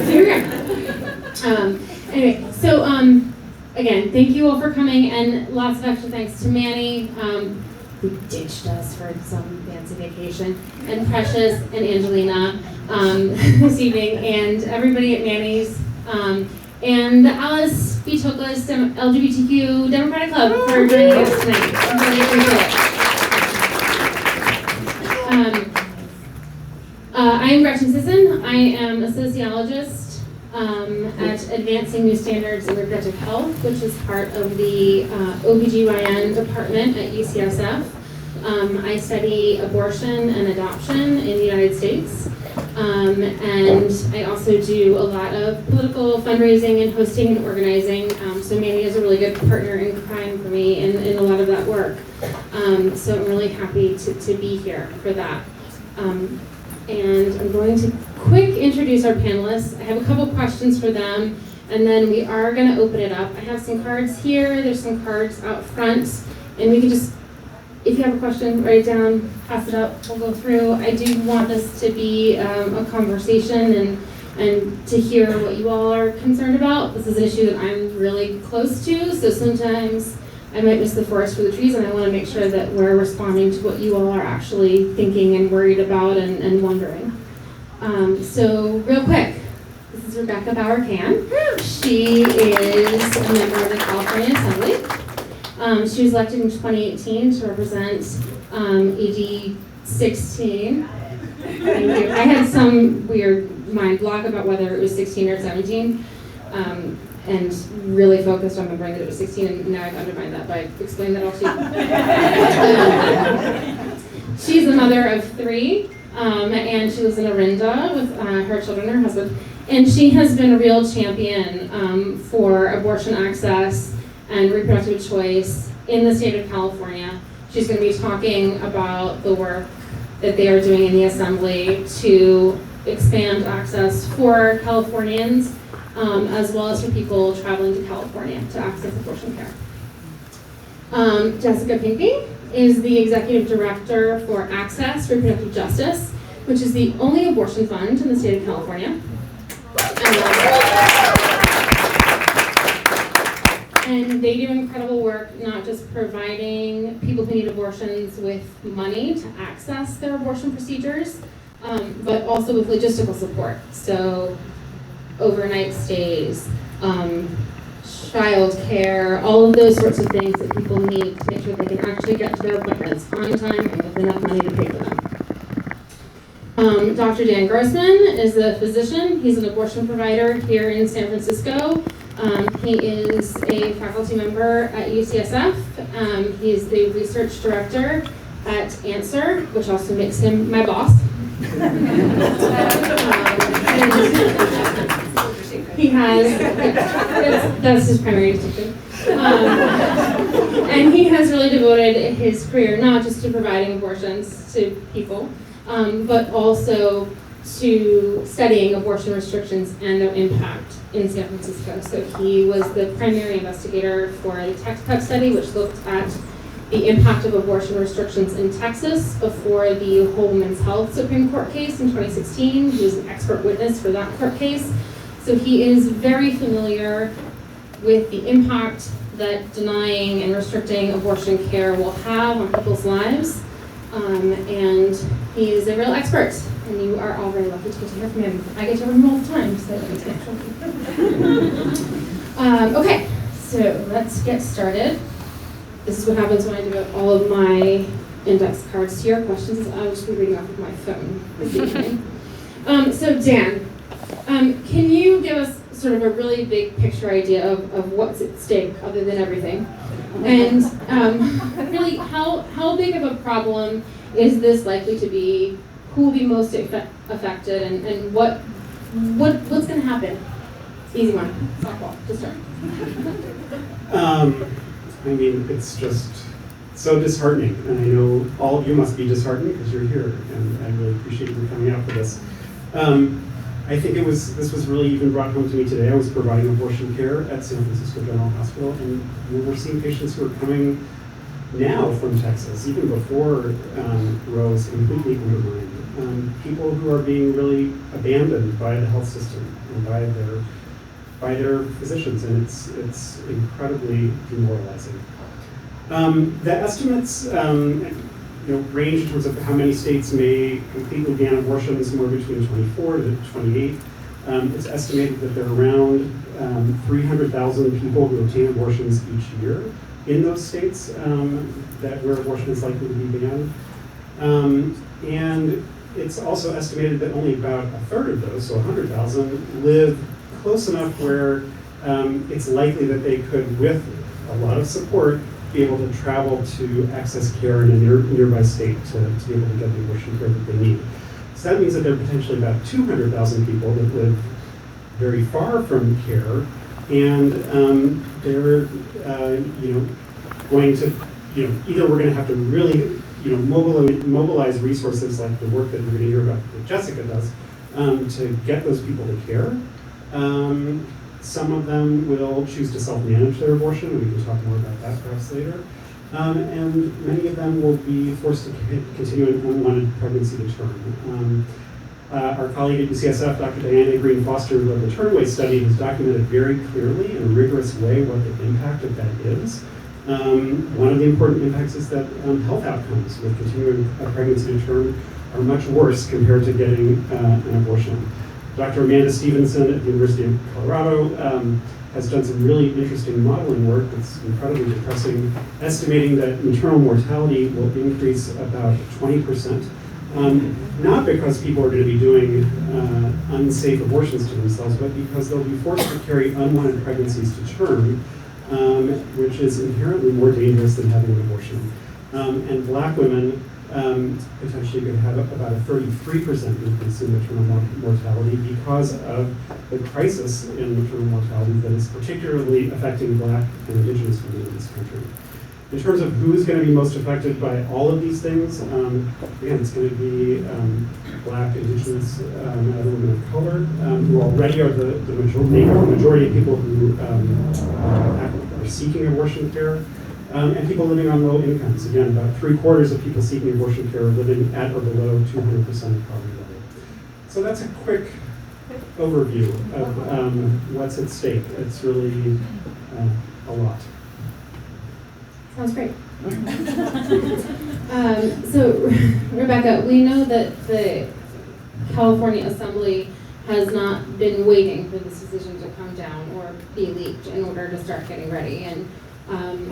Here we go. Anyway, so again, thank you all for coming, and lots of extra thanks to Manny, who ditched us for some fancy vacation, and Precious and Angelina this evening, and everybody at Manny's, and the Alice Beach Hookless LGBTQ Democratic Club for joining us tonight. I really appreciate it. I am Gretchen Sisson. I am a sociologist at Advancing New Standards in Reproductive Health, which is part of the OBGYN department at UCSF. I study abortion and adoption in the United States. And I also do a lot of political fundraising and hosting and organizing. So Manny is a really good partner in crime for me in a lot of that work. So I'm really happy to be here for that. And I'm going to quick introduce our panelists. I have a couple questions for them, and then we are going to open it up. I have some cards here. There's some cards out front, and we can just, if you have a question, write it down, pass it up, we'll go through. I do want this to be a conversation and to hear what you all are concerned about. This is an issue that I'm really close to, so sometimes I might miss the forest for the trees, and I want to make sure that we're responding to what you all are actually thinking and worried about and wondering. So real quick, this is Rebecca Bauer-Can. She is a member of the California Assembly. She was elected in 2018 to represent AG 16. Thank you. I had some weird mind block about whether it was 16 or 17. And really focused on remembering that it was 16, and now I've undermined that by explaining that all to you. She's a mother of 3, and she lives in Orinda with her children and her husband. And she has been a real champion for abortion access and reproductive choice in the state of California. She's going to be talking about the work that they are doing in the Assembly to expand access for Californians, as well as for people traveling to California to access abortion care. Jessica Pinckney is the Executive Director for Access Reproductive Justice, which is the only abortion fund in the state of California. And they do incredible work, not just providing people who need abortions with money to access their abortion procedures, but also with logistical support. So overnight stays, child care, all of those sorts of things that people need to make sure they can actually get to their appointments on time and with enough money to pay for them. Dr. Dan Grossman is a physician. He's an abortion provider here in San Francisco. He is a faculty member at UCSF. He's the research director at Answer, which also makes him my boss. He has, that's his primary distinction. And he has really devoted his career not just to providing abortions to people, but also to studying abortion restrictions and their impact in San Francisco. So he was the primary investigator for the TextPep study, which looked at the impact of abortion restrictions in Texas before the Whole Woman's Health Supreme Court case in 2016. He was an expert witness for that court case. So he is very familiar with the impact that denying and restricting abortion care will have on people's lives. And he is a real expert, and you are all very lucky to get to hear from him. I get to hear from him all the time, so it's actually. Okay, so let's get started. This is what happens when I devote all of my index cards to your questions. I'll just be reading off of my phone this evening. So Dan, can you give us sort of a really big picture idea of what's at stake other than everything? And really, how big of a problem is this likely to be? Who will be most affected, and what's going to happen? Easy one, softball, to start. I mean, it's just so disheartening, and I know all of you must be disheartened because you're here, and I really appreciate you coming out for this. I think this was really even brought home to me today. I was providing abortion care at San Francisco General Hospital, and we're seeing patients who are coming now from Texas, even before Roe is completely undermined, people who are being really abandoned by the health system and by their physicians, and it's incredibly demoralizing. The estimates range in terms of how many states may completely ban abortion, somewhere between 24 to 28. It's estimated that there are around 300,000 people who obtain abortions each year in those states where abortion is likely to be banned. And it's also estimated that only about a third of those, so 100,000, live close enough where it's likely that they could, with a lot of support, be able to travel to access care in a nearby state to be able to get the abortion care that they need. So that means that there are potentially about 200,000 people that live very far from care, and they're going to, either we're going to have to really mobilize resources like the work that we're going to hear about that Jessica does to get those people to care. Some of them will choose to self-manage their abortion, and we can talk more about that perhaps later. And many of them will be forced to continue an unwanted pregnancy to term. Our colleague at UCSF, Dr. Diana Green Foster, who led the Turnway study, has documented very clearly in a rigorous way what the impact of that is. One of the important impacts is that health outcomes with continuing a pregnancy to term are much worse compared to getting an abortion. Dr. Amanda Stevenson at the University of Colorado has done some really interesting modeling work that's incredibly depressing, estimating that maternal mortality will increase about 20%. Not because people are going to be doing unsafe abortions to themselves, but because they'll be forced to carry unwanted pregnancies to term, which is inherently more dangerous than having an abortion. And Black women potentially could have about a 33% increase in maternal mortality because of the crisis in maternal mortality that is particularly affecting Black and Indigenous women in this country. In terms of who's going to be most affected by all of these things, again, it's going to be Black, Indigenous, and other women of color, who already are the majority of people who are seeking abortion care, and people living on low incomes. Again, about 3/4 of people seeking abortion care are living at or below 200% of poverty level. So that's a quick overview of what's at stake. It's really a lot. Sounds great. So, Rebecca, we know that the California Assembly has not been waiting for this decision to come down or be leaked in order to start getting ready. And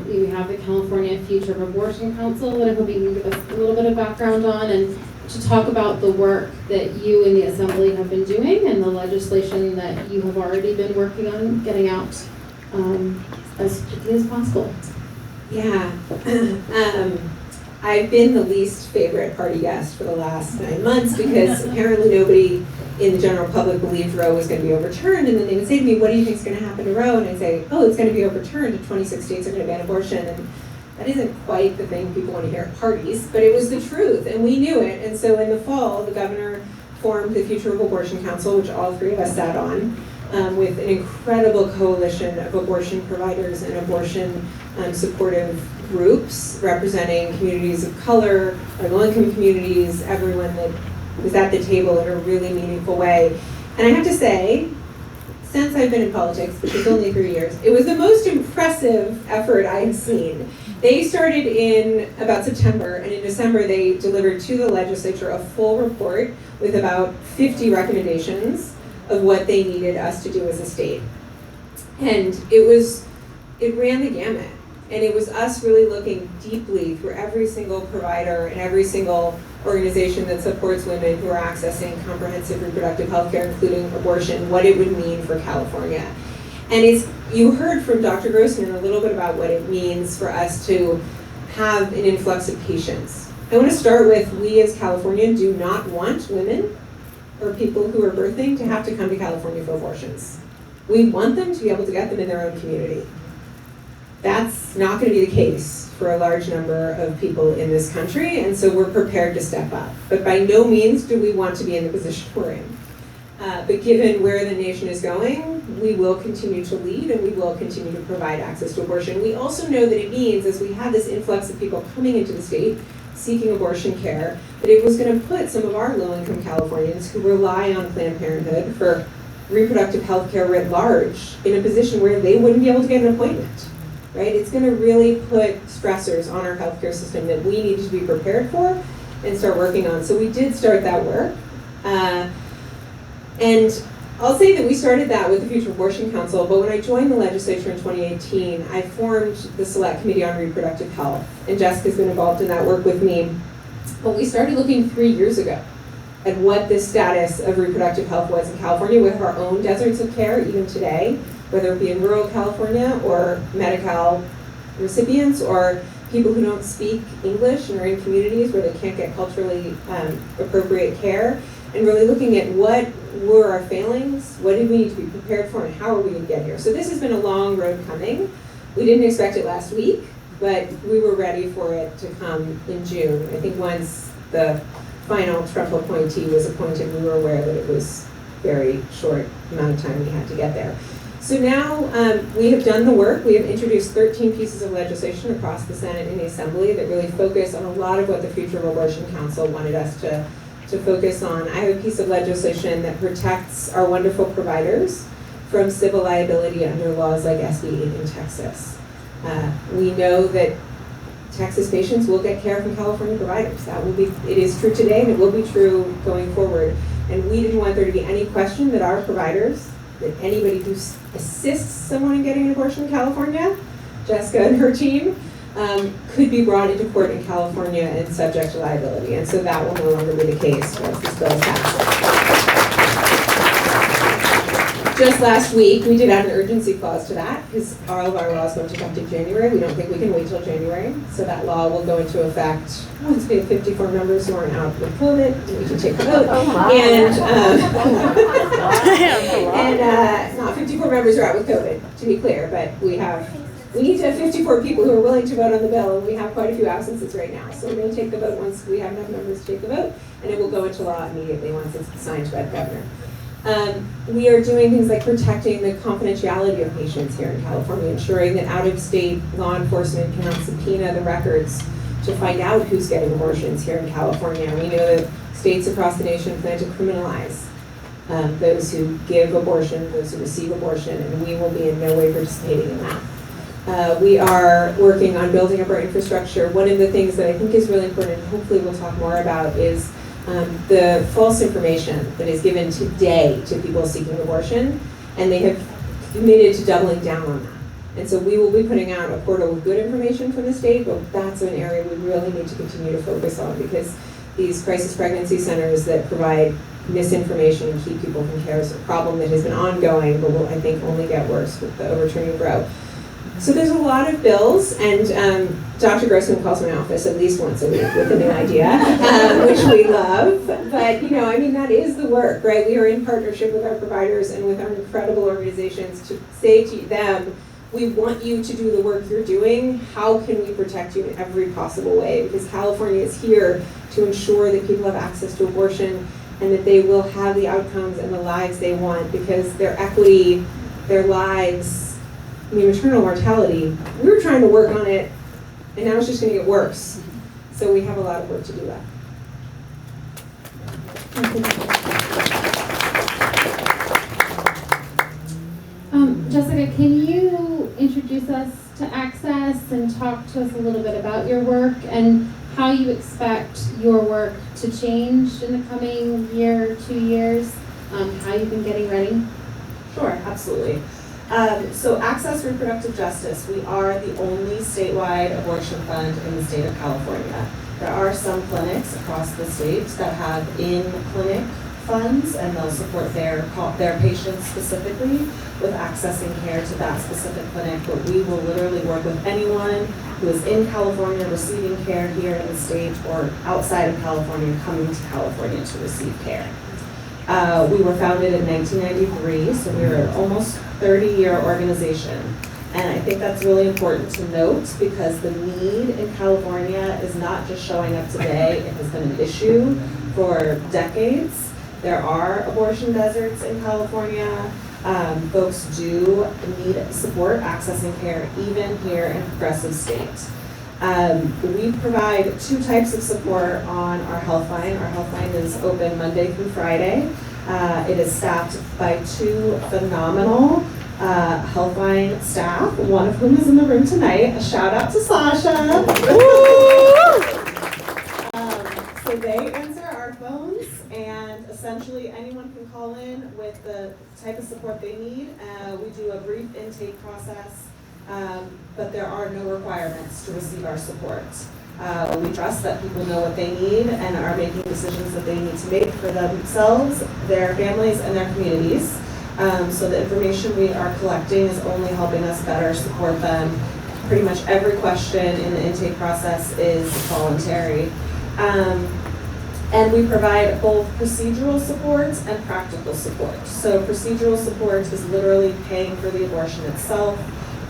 we have the California Future of Abortion Council that I hope you can give us a little bit of background on, and to talk about the work that you and the Assembly have been doing and the legislation that you have already been working on getting out as quickly as possible. Yeah, I've been the least favorite party guest for the last 9 months because apparently nobody in the general public believed Roe was going to be overturned, and then they would say to me, what do you think is going to happen to Roe? And I'd say, oh, it's going to be overturned, and 26 states are going to ban abortion, and that isn't quite the thing people want to hear at parties, but it was the truth, and we knew it. And so in the fall, the governor formed the Future of Abortion Council, which all three of us sat on, with an incredible coalition of abortion providers and abortion supportive groups representing communities of color, or low-income communities, everyone that was at the table in a really meaningful way. And I have to say, since I've been in politics, which is only 3 years, it was the most impressive effort I have seen. They started in about September, and in December they delivered to the legislature a full report with about 50 recommendations of what they needed us to do as a state. And it ran the gamut. And it was us really looking deeply through every single provider and every single organization that supports women who are accessing comprehensive reproductive health care, including abortion, what it would mean for California. And you heard from Dr. Grossman a little bit about what it means for us to have an influx of patients. I want to start with, we as Californians do not want women or people who are birthing to have to come to California for abortions. We want them to be able to get them in their own community. That's not going to be the case for a large number of people in this country, and so we're prepared to step up. But by no means do we want to be in the position we're in. But given where the nation is going, we will continue to lead and we will continue to provide access to abortion. We also know that it means, as we have this influx of people coming into the state, seeking abortion care, that it was going to put some of our low-income Californians who rely on Planned Parenthood for reproductive health care writ large in a position where they wouldn't be able to get an appointment, right? It's going to really put stressors on our healthcare system that we need to be prepared for and start working on. So we did start that work. And I'll say that we started that with the Future Abortion Council, but when I joined the legislature in 2018, I formed the Select Committee on Reproductive Health, and Jessica's been involved in that work with me. But we started looking 3 years ago at what the status of reproductive health was in California with our own deserts of care, even today, whether it be in rural California or Medi-Cal recipients or people who don't speak English and are in communities where they can't get culturally appropriate care, and really looking at what were our failings, what did we need to be prepared for, and how are we going to get here. So this has been a long road coming. We didn't expect it last week, but we were ready for it to come in June. I think once the final Trump appointee was appointed, we were aware that it was very short amount of time we had to get there. So now we have done the work. We have introduced 13 pieces of legislation across the Senate and the Assembly that really focus on a lot of what the Future Abortion Council wanted us to focus on. I have a piece of legislation that protects our wonderful providers from civil liability under laws like SB 8 in Texas. We know that Texas patients will get care from California providers. It is true today, and it will be true going forward. And we didn't want there to be any question that our providers, that anybody who assists someone in getting an abortion in California, Jessica and her team, could be brought into court in California and subject to liability. And so that will no longer be the case once this bill is passed. Just last week, we did add an urgency clause to that because all of our laws go into effect in January. We don't think we can wait till January. So that law will go into effect once we have 54 members who aren't out with COVID, and we can take the vote. And not 54 members are out with COVID, to be clear, but we need to have 54 people who are willing to vote on the bill, and we have quite a few absences right now. So we're going to take the vote once we have enough members to take the vote, and it will go into law immediately once it's signed by the governor. We are doing things like protecting the confidentiality of patients here in California, ensuring that out-of-state law enforcement cannot subpoena the records to find out who's getting abortions here in California. We know that states across the nation plan to criminalize those who give abortion, those who receive abortion, and we will be in no way participating in that. We are working on building up our infrastructure. One of the things that I think is really important, and hopefully we'll talk more about, is the false information that is given today to people seeking abortion, and they have committed to doubling down on that. And so we will be putting out a portal with good information from the state, but that's an area we really need to continue to focus on, because these crisis pregnancy centers that provide misinformation and keep people from care is a problem that has been ongoing, but will, I think, only get worse with the overturning of Roe. So there's a lot of bills, and Dr. Grossman calls my office at least once a week with a new idea, which we love. But, that is the work, right? We are in partnership with our providers and with our incredible organizations to say to them, we want you to do the work you're doing. How can we protect you in every possible way? Because California is here to ensure that people have access to abortion and that they will have the outcomes and the lives they want, because their equity, their lives, maternal mortality, we were trying to work on it, and now it's just going to get worse. So we have a lot of work to do that. Jessica, can you introduce us to Access and talk to us a little bit about your work and how you expect your work to change in the coming year, 2 years, how you've been getting ready? Sure, absolutely. So Access Reproductive Justice, we are the only statewide abortion fund in the state of California. There are some clinics across the state that have in-clinic funds, and they'll support their patients specifically with accessing care to that specific clinic, but we will literally work with anyone who is in California receiving care here in the state or outside of California coming to California to receive care. We were founded in 1993, so we're an almost 30-year organization. And I think that's really important to note, because the need in California is not just showing up today. It has been an issue for decades. There are abortion deserts in California. Folks do need support accessing care, even here in progressive states. We provide 2 types of support on our health line. Our health line is open Monday through Friday. It is staffed by 2 phenomenal Healthline staff, one of whom is in the room tonight. A shout out to Sasha. So they answer our phones, and essentially anyone can call in with the type of support they need. We do a brief intake process, but there are no requirements to receive our support. We trust that people know what they need and are making decisions that they need to make for themselves, their families, and their communities. So the information we are collecting is only helping us better support them. Pretty much every question in the intake process is voluntary. And we provide both procedural support and practical support. So procedural support is literally paying for the abortion itself.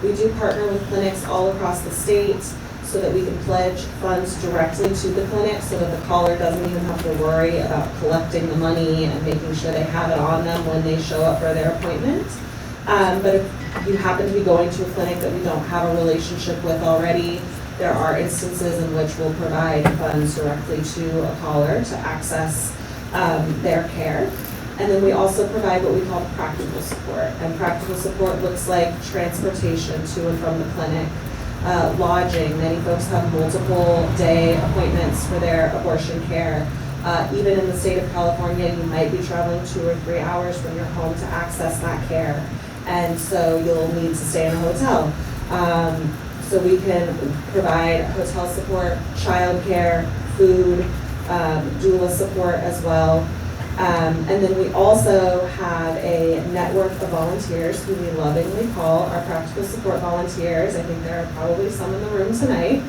We do partner with clinics all across the state so that we can pledge funds directly to the clinic so that the caller doesn't even have to worry about collecting the money and making sure they have it on them when they show up for their appointment. But if you happen to be going to a clinic that we don't have a relationship with already, there are instances in which we'll provide funds directly to a caller to access their care. And then we also provide what we call practical support. And practical support looks like transportation to and from the clinic, lodging. Many folks have multiple day appointments for their abortion care. Even in the state of California, you might be traveling 2 or 3 hours from your home to access that care. And so you'll need to stay in a hotel. So we can provide hotel support, childcare, food, doula support as well. And then we also have a network of volunteers who we lovingly call our practical support volunteers. I think there are probably some in the room tonight.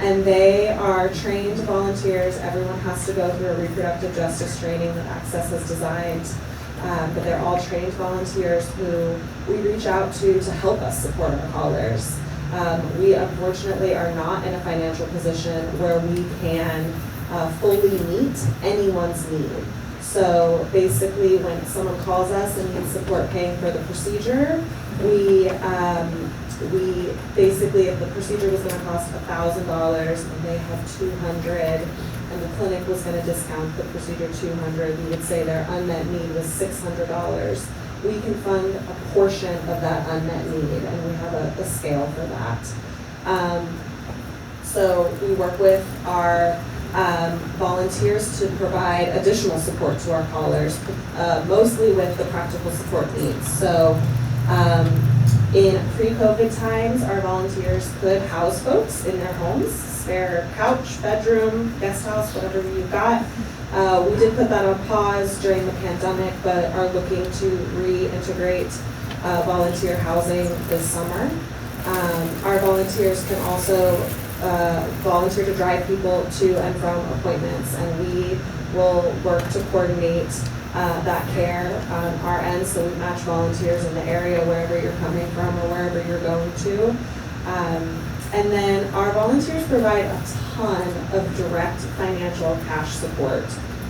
And they are trained volunteers. Everyone has to go through a reproductive justice training that Access has designed. But they're all trained volunteers who we reach out to help us support our callers. We unfortunately are not in a financial position where we can fully meet anyone's need. So basically when someone calls us and needs support paying for the procedure, we basically, if the procedure was going to cost $1,000 and they have 200 and the clinic was going to discount the procedure $200, we would say their unmet need was $600. We can fund a portion of that unmet need, and we have a scale for that. So we work with our volunteers to provide additional support to our callers, mostly with the practical support needs. So in pre-COVID times, our volunteers could house folks in their homes, spare couch, bedroom, guest house, whatever you've got. We did put that on pause during the pandemic, but are looking to reintegrate volunteer housing this summer. Our volunteers can also volunteer to drive people to and from appointments, and we will work to coordinate that care on our end, so we match volunteers in the area wherever you're coming from or wherever you're going to. And then our volunteers provide a ton of direct financial cash support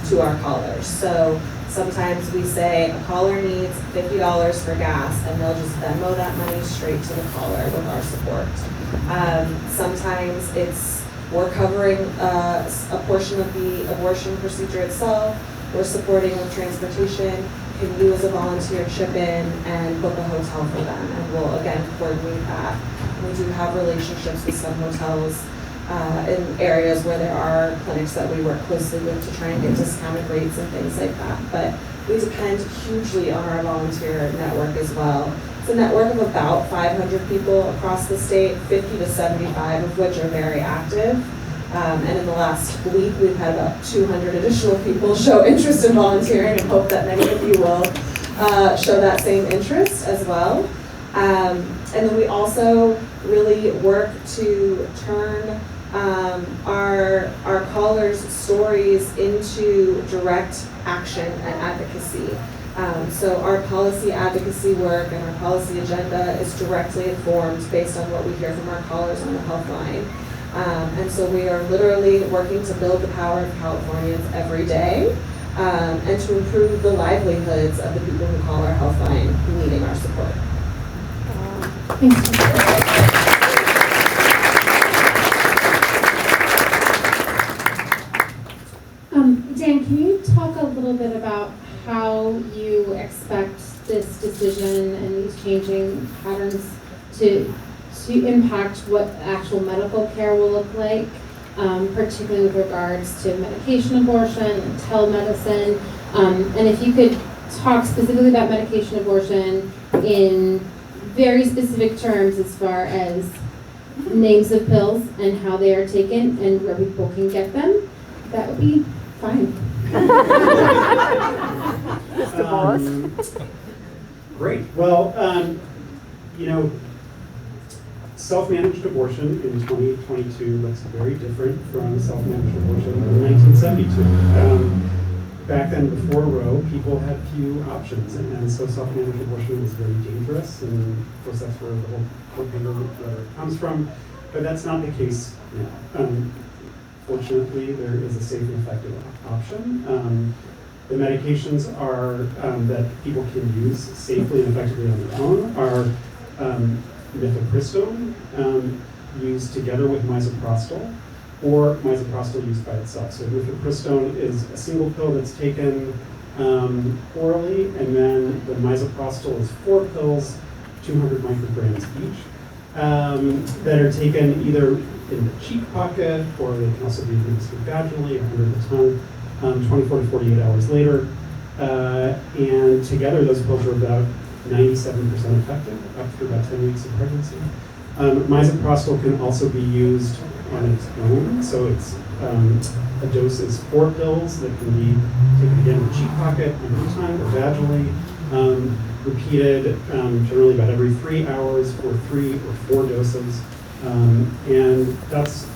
to our callers. So sometimes we say a caller needs $50 for gas, and they'll just Venmo that money straight to the caller with our support. Sometimes it's we're covering a portion of the abortion procedure itself. We're supporting with transportation. Can you as a volunteer chip in and book a hotel for them? And we'll again coordinate that. We do have relationships with some hotels in areas where there are clinics that we work closely with to try and get discounted rates and things like that. But we depend hugely on our volunteer network as well. It's a network of about 500 people across the state, 50 to 75 of which are very active. And in the last week, we've had about 200 additional people show interest in volunteering, and hope that many of you will show that same interest as well. And then we also really work to turn our callers' stories into direct action and advocacy. So our policy advocacy work and our policy agenda is directly informed based on what we hear from our callers on the health line. And so we are literally working to build the power of Californians every day and to improve the livelihoods of the people who call our health line needing our support. Thanks. little bit about how you expect this decision and these changing patterns to impact what actual medical care will look like, particularly with regards to medication abortion and telemedicine. And if you could talk specifically about medication abortion in very specific terms as far as names of pills and how they are taken and where people can get them, that would be fine. Mr. Boss. Great. Well, self-managed abortion in 2022 looks very different from self-managed abortion in 1972. Back then, before Roe, people had few options, and so self-managed abortion was very dangerous, and of course that's where the whole court paper comes from, but that's not the case now. Fortunately, there is a safe and effective option. The medications that people can use safely and effectively on their own are mifepristone, used together with misoprostol, or misoprostol used by itself. So mifepristone is a single pill that's taken orally, and then the misoprostol is 4 pills, 200 micrograms each, that are taken either in the cheek pocket, or they can also be administered vaginally or under the tongue 24 to 48 hours later. And together, those pills are about 97% effective up to about 10 weeks of pregnancy. Misoprostol can also be used on its own, so it's a dose is 4 pills that can be taken again in the cheek pocket, under the tongue, or vaginally, repeated generally about every 3 hours for 3 or 4 doses. And that's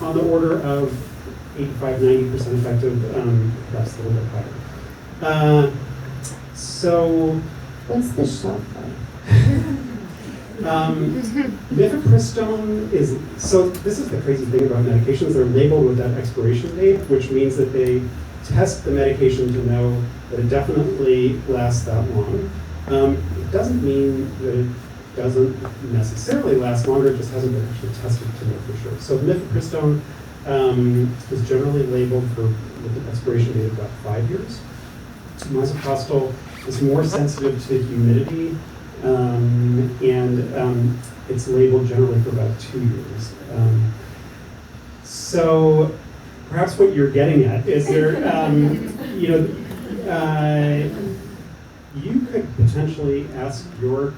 on the order of 85-90% effective, perhaps a little bit higher. So, What's the shelf life? Mifepristone is, so this is the crazy thing about medications, they're labeled with that expiration date, which means that they test the medication to know that it definitely lasts that long. It doesn't mean that it doesn't necessarily last longer, it just hasn't been actually tested to know for sure. So mifepristone is generally labeled with an expiration date of about 5 years. Misoprostol is more sensitive to humidity, and it's labeled generally for about 2 years. So perhaps what you're getting at is there, you could potentially ask your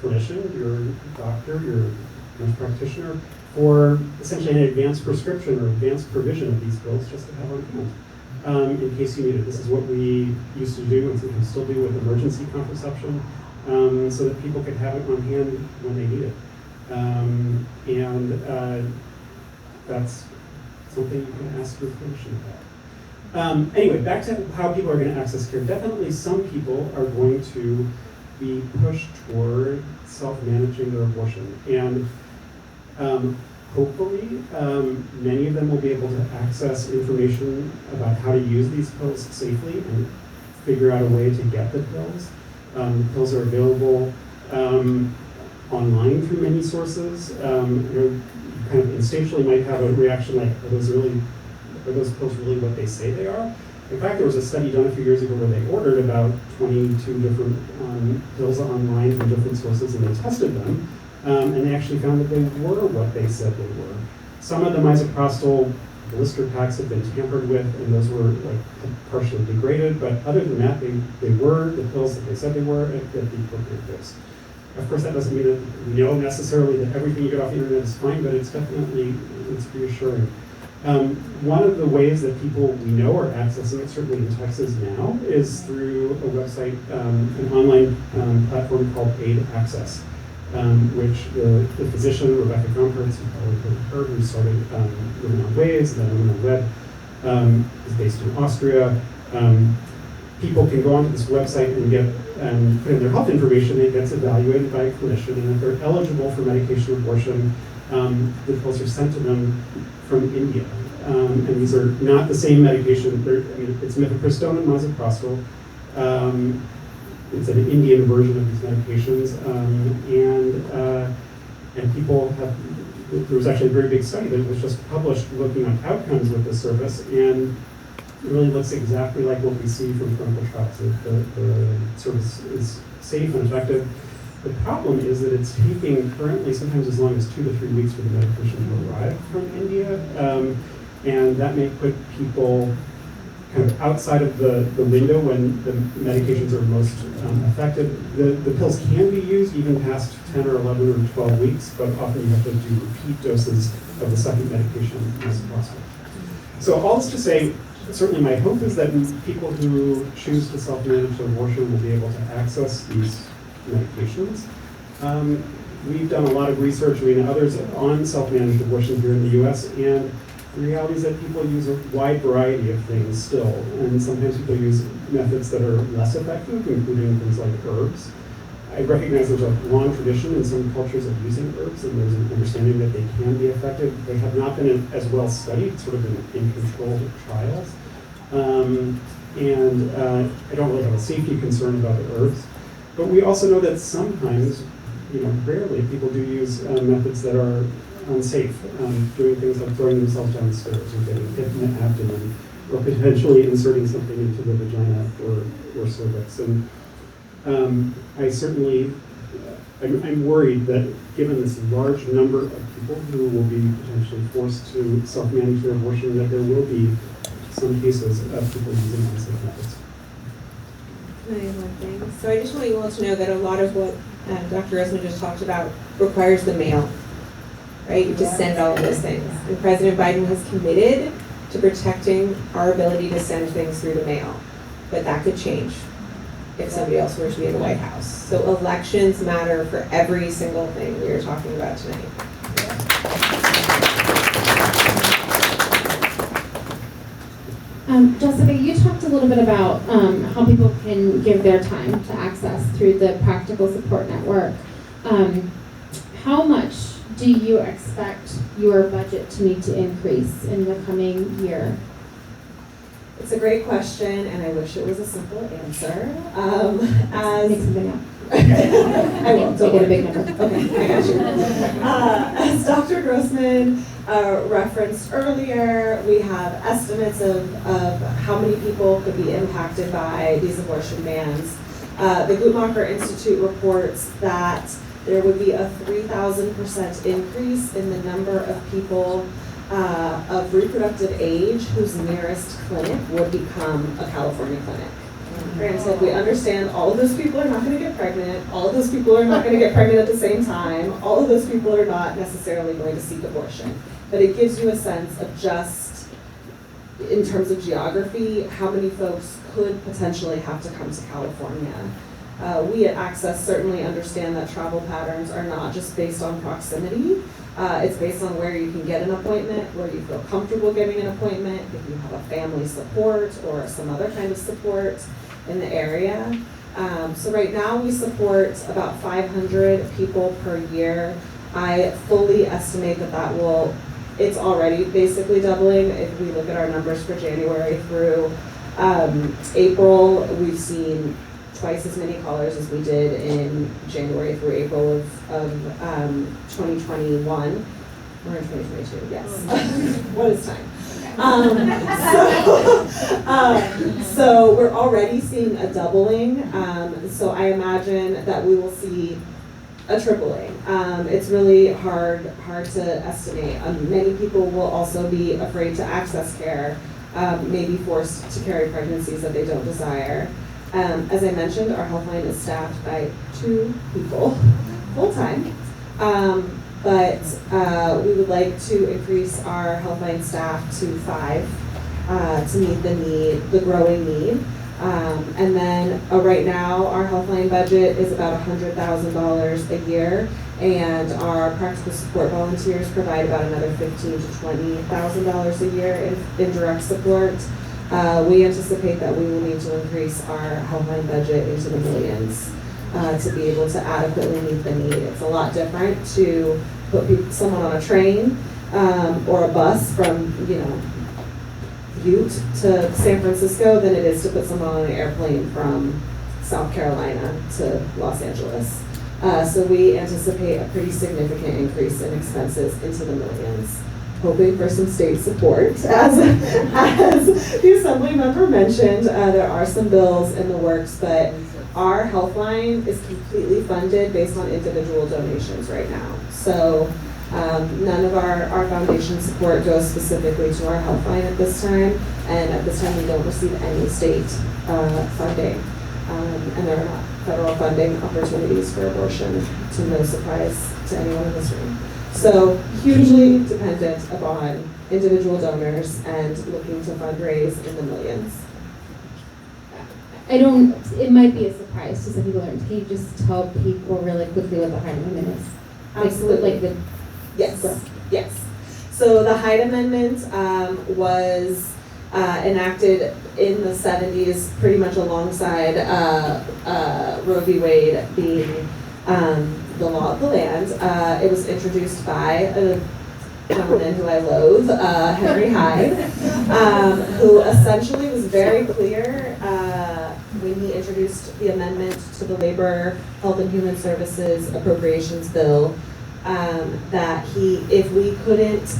clinician, your doctor, your nurse practitioner for essentially an advanced prescription or advanced provision of these pills just to have on hand in case you need it. This is what we used to do and sometimes still do with emergency contraception, so that people could have it on hand when they need it. That's something you can ask your clinician about. Anyway, back to how people are going to access care. Definitely some people are going to be pushed toward self-managing their abortion. And hopefully, many of them will be able to access information about how to use these pills safely and figure out a way to get the pills. The pills are available online through many sources. You kind of instinctually might have a reaction like, are those pills really what they say they are? In fact, there was a study done a few years ago where they ordered about 22 different pills online from different sources, and they tested them, and they actually found that they were what they said they were. Some of the misoprostol blister packs had been tampered with, and those were partially degraded, but other than that, they were the pills that they said they were at the appropriate dose. Of course, that doesn't mean that we know necessarily that everything you get off the internet is fine, but it's reassuring. One of the ways that people we know are accessing it, certainly in Texas now, is through a website, an online platform called Aid Access, which the physician, Rebecca Gompertz, you probably heard, who started Women on Waves and then Women on Web, is based in Austria. People can go onto this website and put in their health information, and it gets evaluated by a clinician, and if they're eligible for medication abortion, the pills are sent to them from India. And these are not the same medication. It's mifepristone and misoprostol. It's an Indian version of these medications. And people have, there was actually a very big study that was just published looking at outcomes with this service. And It really looks exactly like what we see from clinical trials. The service is safe and effective. The problem is that it's taking currently sometimes as long as 2 to 3 weeks for the medication to arrive from India. And that may put people kind of outside of the window when the medications are most effective. The pills can be used even past 10 or 11 or 12 weeks, but often you have to do repeat doses of the second medication as possible. So all this to say, certainly my hope is that people who choose to self-manage their abortion will be able to access these medications. We've done a lot of research, others on self-managed abortion here in the US, and the reality is that people use a wide variety of things still, and sometimes people use methods that are less effective, including things like herbs. I recognize there's a long tradition in some cultures of using herbs, and there's an understanding that they can be effective. They have not been as well studied, sort of in controlled trials. I don't really have a safety concern about the herbs. But we also know that sometimes, rarely, people do use methods that are unsafe, doing things like throwing themselves downstairs or getting hit in the abdomen, or potentially inserting something into the vagina or cervix. And I certainly, I'm worried that given this large number of people who will be potentially forced to self-manage their abortion, that there will be some cases of people using unsafe methods. Can I add one thing? So I just want you all to know that a lot of what Dr. Roseman just talked about requires the mail, right? You just send all of those things. And President Biden has committed to protecting our ability to send things through the mail. But that could change if somebody else were to be in the White House. So elections matter for every single thing we are talking about tonight. Jessica, you talked a little bit about how people can give their time to access through the Practical Support Network. How much do you expect your budget to need to increase in the coming year? It's a great question, and I wish it was a simple answer. Make something up. I will. Don't get a big number. Okay, I got you. As Dr. Grossman referenced earlier, we have estimates of how many people could be impacted by these abortion bans. The Guttmacher Institute reports that there would be a 3,000% increase in the number of people of reproductive age whose nearest clinic would become a California clinic. Granted, we understand all of those people are not going to get pregnant, all of those people are not going to get pregnant at the same time, all of those people are not necessarily going to seek abortion. But it gives you a sense of just, in terms of geography, how many folks could potentially have to come to California. We at Access certainly understand that travel patterns are not just based on proximity. It's based on where you can get an appointment, where you feel comfortable getting an appointment, if you have a family support or some other kind of support in the area. So right now we support about 500 people per year. I fully estimate that it's already basically doubling. If we look at our numbers for January through April, we've seen twice as many callers as we did in January through April of 2021. We're in 2022, yes. What is time? So we're already seeing a doubling. So I imagine that we will see a tripling. It's really hard to estimate. Many people will also be afraid to access care, may be forced to carry pregnancies that they don't desire. As I mentioned, our helpline is staffed by 2 people full-time, but we would like to increase our helpline staff to 5 to meet the growing need. And then right now, our helpline budget is about $100,000 a year, and our practical support volunteers provide about another $15,000 to $20,000 a year in direct support. We anticipate that we will need to increase our helpline budget into the millions to be able to adequately meet the need. It's a lot different to put someone on a train or a bus from, Butte to San Francisco than it is to put someone on an airplane from South Carolina to Los Angeles. So we anticipate a pretty significant increase in expenses into the millions hoping for some state support. As the Assembly member mentioned, there are some bills in the works, but our Healthline is completely funded based on individual donations right now. So none of our foundation support goes specifically to our Healthline at this time, and at this time we don't receive any state funding, and there are not federal funding opportunities for abortion, to no surprise to anyone in this room. So hugely dependent upon individual donors and looking to fundraise in the millions. It might be a surprise to some people. Can you just tell people really quickly what the Hyde Amendment is? Absolutely. Yes. So the Hyde Amendment was enacted in the 70s, pretty much alongside Roe v. Wade being the law of the land. It was introduced by a gentleman who I loathe, Henry Hyde, who essentially was very clear when he introduced the amendment to the Labor, Health and Human Services Appropriations Bill, that if we couldn't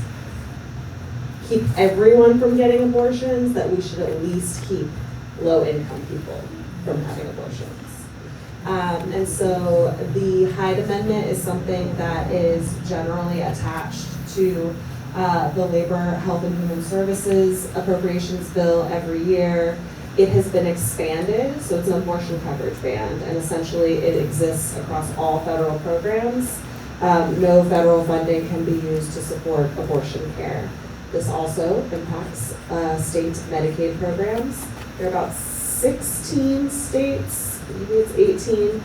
keep everyone from getting abortions, that we should at least keep low-income people from having abortions. And so the Hyde Amendment is something that is generally attached to the Labor, Health and Human Services Appropriations Bill every year. It has been expanded, so it's an abortion coverage band, and essentially it exists across all federal programs. No federal funding can be used to support abortion care. This also impacts state Medicaid programs. There are about 16 states, maybe it's 18,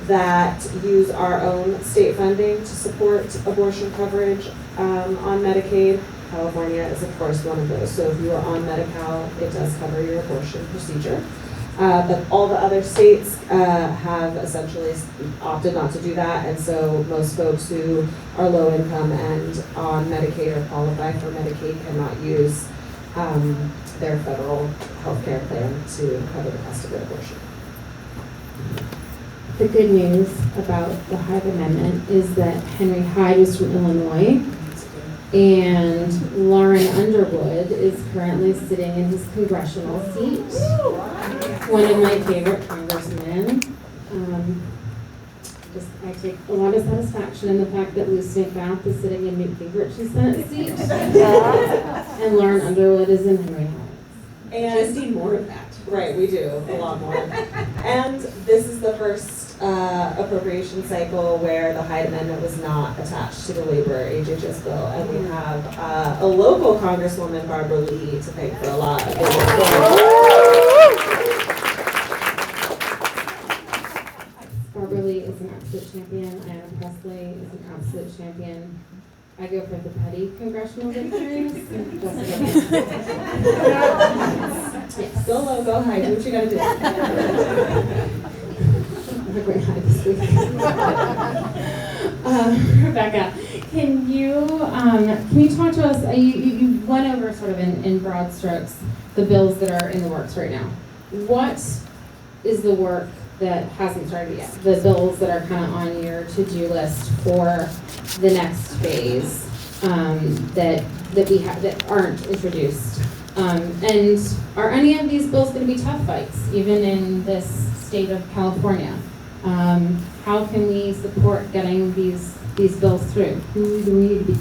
that use our own state funding to support abortion coverage on Medicaid. California is, of course, one of those. So if you are on Medi-Cal, it does cover your abortion procedure. But all the other states have essentially opted not to do that, and so most folks who are low income and on Medicaid or qualify for Medicaid cannot use their federal health care plan to cover the cost of their abortion. The good news about the Hyde Amendment is that Henry Hyde was from Illinois, and Lauren Underwood is currently sitting in his congressional seat. One of my favorite congressmen. I take a lot of satisfaction in the fact that Lucy McBath is sitting in Newt Gingrich's Senate seat, and Lauren Underwood is in Henry Hyde. And just need more of that. Right, we do, a lot more. And this is the first appropriation cycle where the Hyde Amendment was not attached to the Labor HHS bill, and we have a local Congresswoman, Barbara Lee, to thank for a lot of Barbara Lee is an absolute champion. Anna Presley is an absolute champion. I go for the petty congressional victories. Yes. Go low, go high. Do what you gotta do. I'm going high this week. Rebecca, can you talk to us? You went over sort of in broad strokes the bills that are in the works right now. What is the work that hasn't started yet? The bills that are kind of on your to-do list for the next phase that we have that aren't introduced, and are any of these bills going to be tough fights, even in this state of California? How can we support getting these bills through? Who do we need to be?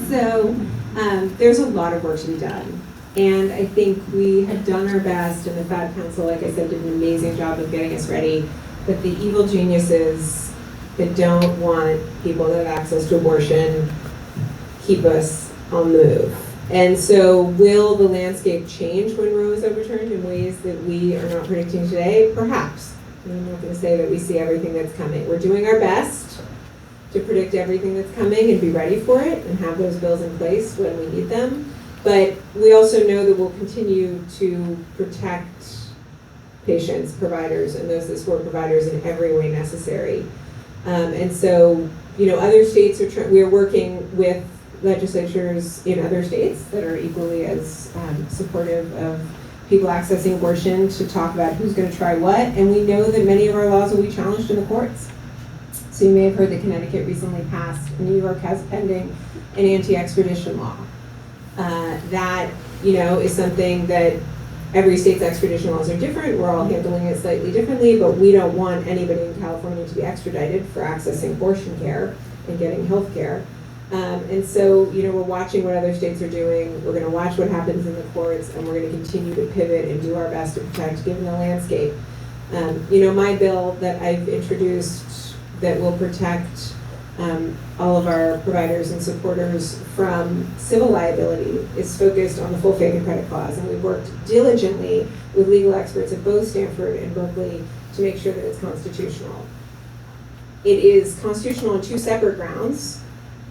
So there's a lot of work to be done. And I think we have done our best, and the FAD Council, like I said, did an amazing job of getting us ready. But the evil geniuses that don't want people to have access to abortion keep us on the move. And so will the landscape change when Roe is overturned in ways that we are not predicting today? Perhaps. I'm not going to say that we see everything that's coming. We're doing our best to predict everything that's coming and be ready for it and have those bills in place when we need them. But we also know that we'll continue to protect patients, providers, and those that support providers in every way necessary. And so, other states we're working with legislatures in other states that are equally as supportive of people accessing abortion to talk about who's going to try what. And we know that many of our laws will be challenged in the courts. So you may have heard that Connecticut recently passed, New York has pending an anti-extradition law. That, is something that every state's extradition laws are different. We're all handling it slightly differently, but we don't want anybody in California to be extradited for accessing abortion care and getting health care. And so, we're watching what other states are doing. We're going to watch what happens in the courts, and we're going to continue to pivot and do our best to protect, given the landscape. My bill that I've introduced that will protect all of our providers and supporters from civil liability is focused on the full faith and credit clause, and we've worked diligently with legal experts at both Stanford and Berkeley to make sure that it's constitutional. It is constitutional on two separate grounds,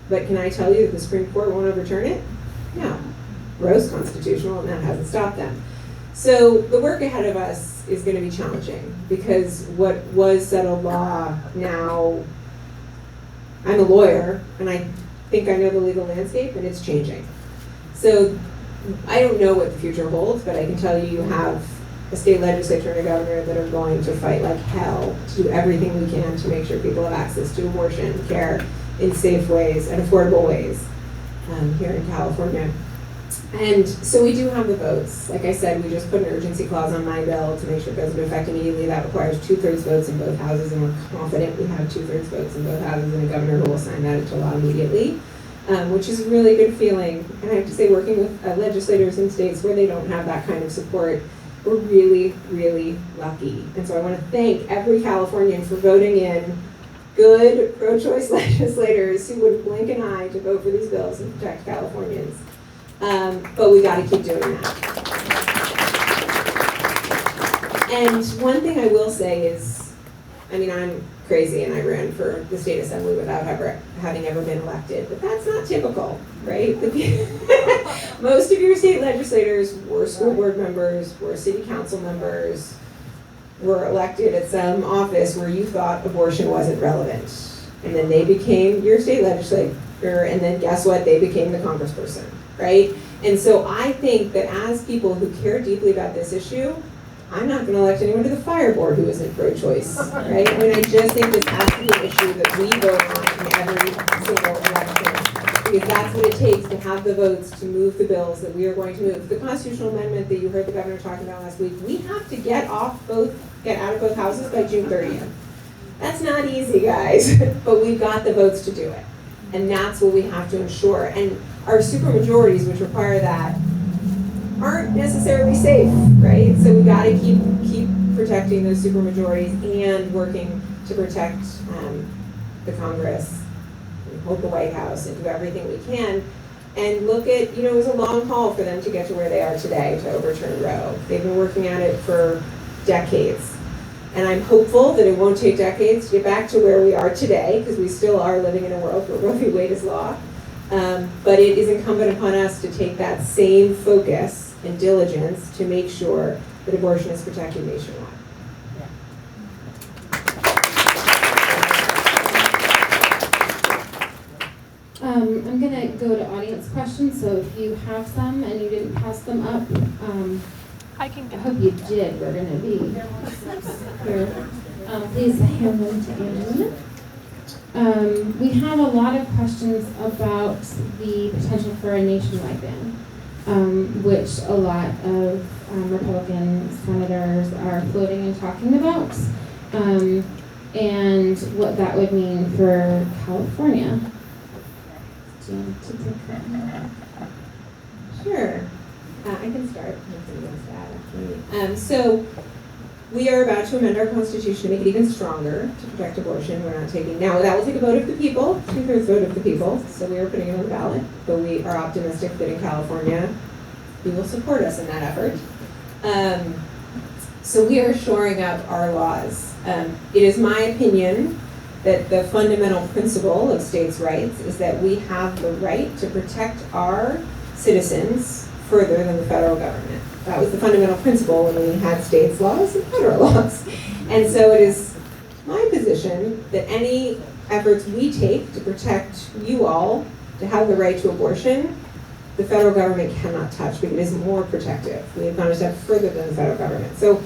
but can I tell you that the Supreme Court won't overturn it? No. Roe's constitutional, and that hasn't stopped them. So the work ahead of us is going to be challenging, because what was settled law now, I'm a lawyer, and I think I know the legal landscape, and it's changing. So I don't know what the future holds, but I can tell you have a state legislature and a governor that are going to fight like hell to do everything we can to make sure people have access to abortion care in safe ways and affordable ways here in California. And so we do have the votes. Like I said, we just put an urgency clause on my bill to make sure it goes into effect immediately. That requires 2/3 votes in both houses, and we're confident we have 2/3 votes in both houses and a governor who will sign that into law immediately, which is a really good feeling. And I have to say, working with legislators in states where they don't have that kind of support, we're really, really lucky. And so I want to thank every Californian for voting in good pro-choice legislators who wouldn't blink an eye to vote for these bills and protect Californians. But we got to keep doing that. And one thing I will say is, I'm crazy and I ran for the state assembly without having ever been elected, but that's not typical, right? Most of your state legislators were school board members, were city council members, were elected at some office where you thought abortion wasn't relevant. And then they became your state legislator, and then guess what? They became the congressperson. Right? And so I think that as people who care deeply about this issue, I'm not going to elect anyone to the fire board who isn't pro-choice, right? I just think this has to be an issue that we vote on in every single election, because that's what it takes to have the votes to move the bills that we are going to move. The constitutional amendment that you heard the governor talking about last week, we have to get out of both houses by June 30th. That's not easy, guys, but we've got the votes to do it. And that's what we have to ensure. And our supermajorities, which require that, aren't necessarily safe, right? So we got to keep protecting those supermajorities and working to protect the Congress, and hold the White House, and do everything we can. And look at, it was a long haul for them to get to where they are today to overturn Roe. They've been working at it for decades. And I'm hopeful that it won't take decades to get back to where we are today, because we still are living in a world where Roe v. Wade is law. But it is incumbent upon us to take that same focus and diligence to make sure that abortion is protected nationwide. I'm going to go to audience questions, so if you have some and you didn't pass them up, I hope you did. We're going to be here. Please hand them to Anne. We have a lot of questions about the potential for a nationwide ban, which a lot of Republican senators are floating and talking about, and what that would mean for California. Do you want to take that? Sure. I can start. So we are about to amend our Constitution to make it even stronger to protect abortion. We're not taking, now that will take a vote of the people, 2/3 vote of the people, so we are putting it on the ballot, but we are optimistic that in California, you will support us in that effort. So we are shoring up our laws. It is my opinion that the fundamental principle of states' rights is that we have the right to protect our citizens further than the federal government. That was the fundamental principle when we had states' laws and federal laws. And so it is my position that any efforts we take to protect you all to have the right to abortion, the federal government cannot touch because it is more protective. We have gone a step further than the federal government. So,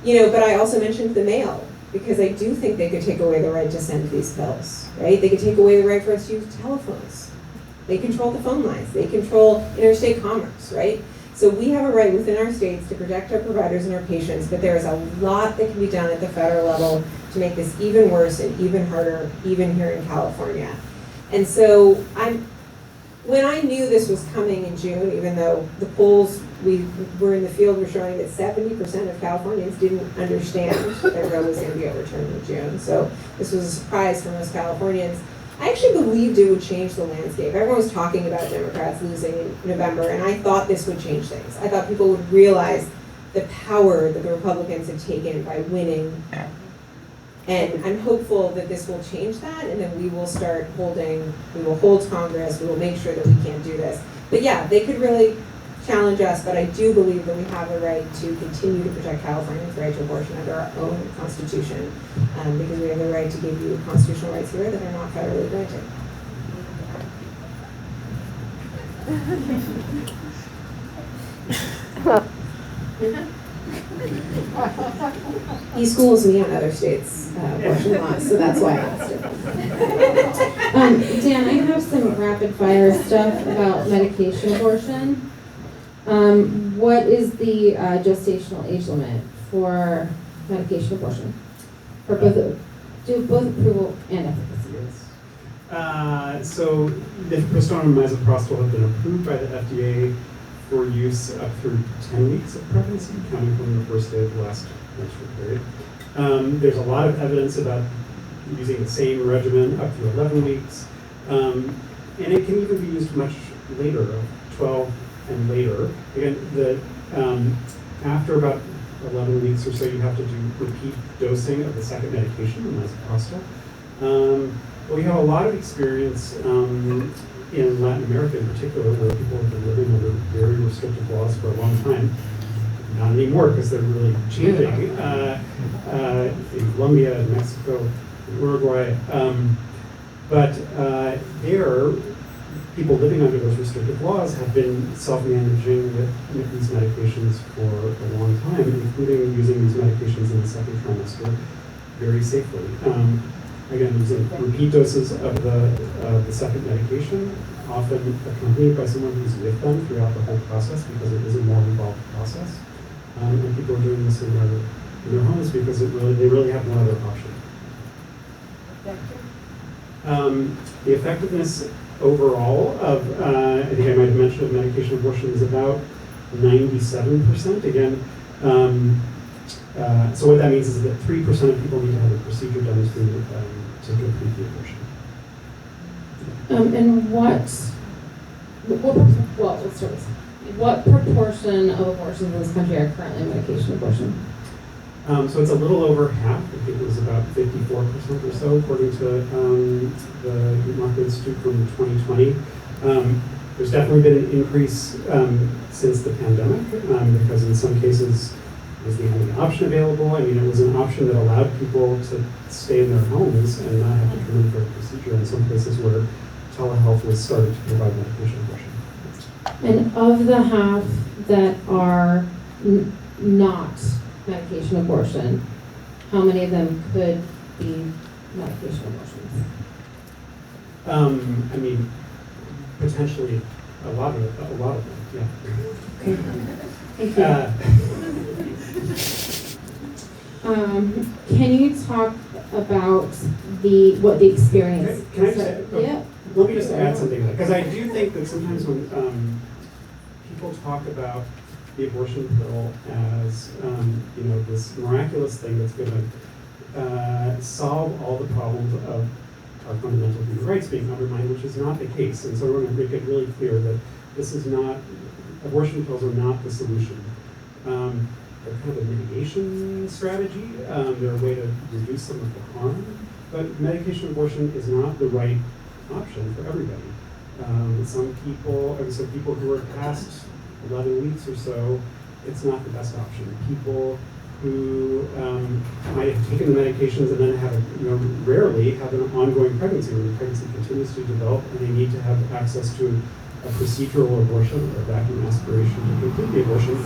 but I also mentioned the mail, because I do think they could take away the right to send these bills, right? They could take away the right for us to use telephones, They control the phone lines. They control interstate commerce, right? So we have a right within our states to protect our providers and our patients, but there is a lot that can be done at the federal level to make this even worse and even harder, even here in California. And so when I knew this was coming in June, even though the polls we were in the field were showing that 70% of Californians didn't understand that Roe was going to be overturned in June. So this was a surprise for most Californians. I actually believed it would change the landscape. Everyone was talking about Democrats losing in November, and I thought this would change things. I thought people would realize the power that the Republicans had taken by winning. And I'm hopeful that this will change that, and then we will hold Congress, we will make sure that we can't do this. But yeah, they could really challenge us, but I do believe that we have the right to continue to protect Californians' right to abortion under our own Constitution, because we have the right to give you constitutional rights here that are not federally granted. He schools me on other states' abortion laws, so that's why I asked it. Dan, I have some rapid fire stuff about medication abortion. What is the gestational age limit for medication abortion? For both approval and efficacy? Yes. So mifepristone and misoprostol have been approved by the FDA for use up through 10 weeks of pregnancy, counting from the first day of the last menstrual period. There's a lot of evidence about using the same regimen up to 11 weeks. And it can even be used much later, 12 and later. Again, after about 11 weeks or so, you have to do repeat dosing of the second medication, the misoprostol. But we have a lot of experience in Latin America in particular, where people have been living under very restrictive laws for a long time. Not anymore, because they're really changing. In Colombia, Mexico, Uruguay. But there, people living under those restrictive laws have been self-managing with these medications for a long time, including using these medications in the second trimester very safely. Again, using repeat doses of the second medication, often accompanied by someone who's with them throughout the whole process, because it is a more involved process. And people are doing this in their homes because they really have no other option. The effectiveness overall of, I think I might have mentioned, medication abortion is about 97%. Again, so what that means is that 3% of people need to have a procedure done to complete the abortion. And what proportion of abortions in this country are currently medication abortion? So it's a little over half. I think it was about 54% or so, according to the Market Institute from 2020. There's definitely been an increase since the pandemic, because in some cases it was the only option available. I mean, it was an option that allowed people to stay in their homes and not have to come in for a procedure in some places where telehealth was started to provide medication abortion. And of the half that are not medication abortion, how many of them could be medication abortions? I mean, potentially a lot of them, yeah. Okay. Thank you. Can you talk about what the experience? Can I just, yeah. Let me just add something to that, because I do think that sometimes when people talk about the abortion pill as this miraculous thing that's going to solve all the problems of our fundamental human rights being undermined, which is not the case. And so we're going to make it really clear that this is not, abortion pills are not the solution. They're kind of a mitigation strategy. They're a way to reduce some of the harm. But medication abortion is not the right option for everybody. Some people, so people who are past 11 weeks or so, it's not the best option. People who might have taken the medications and then have, rarely have an ongoing pregnancy, where the pregnancy continues to develop and they need to have access to a procedural abortion or a vacuum aspiration to complete the abortion.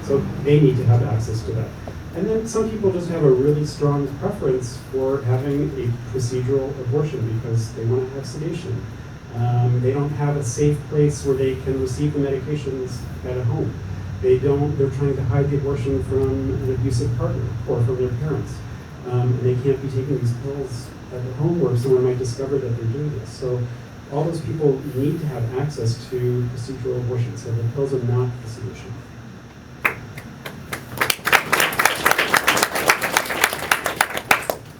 So they need to have access to that. And then some people just have a really strong preference for having a procedural abortion because they want to have sedation. They don't have a safe place where they can receive the medications at home. They're trying to hide the abortion from an abusive partner or from their parents. And they can't be taking these pills at home where someone might discover that they're doing this. So all those people need to have access to procedural abortion. So the pills are not the solution.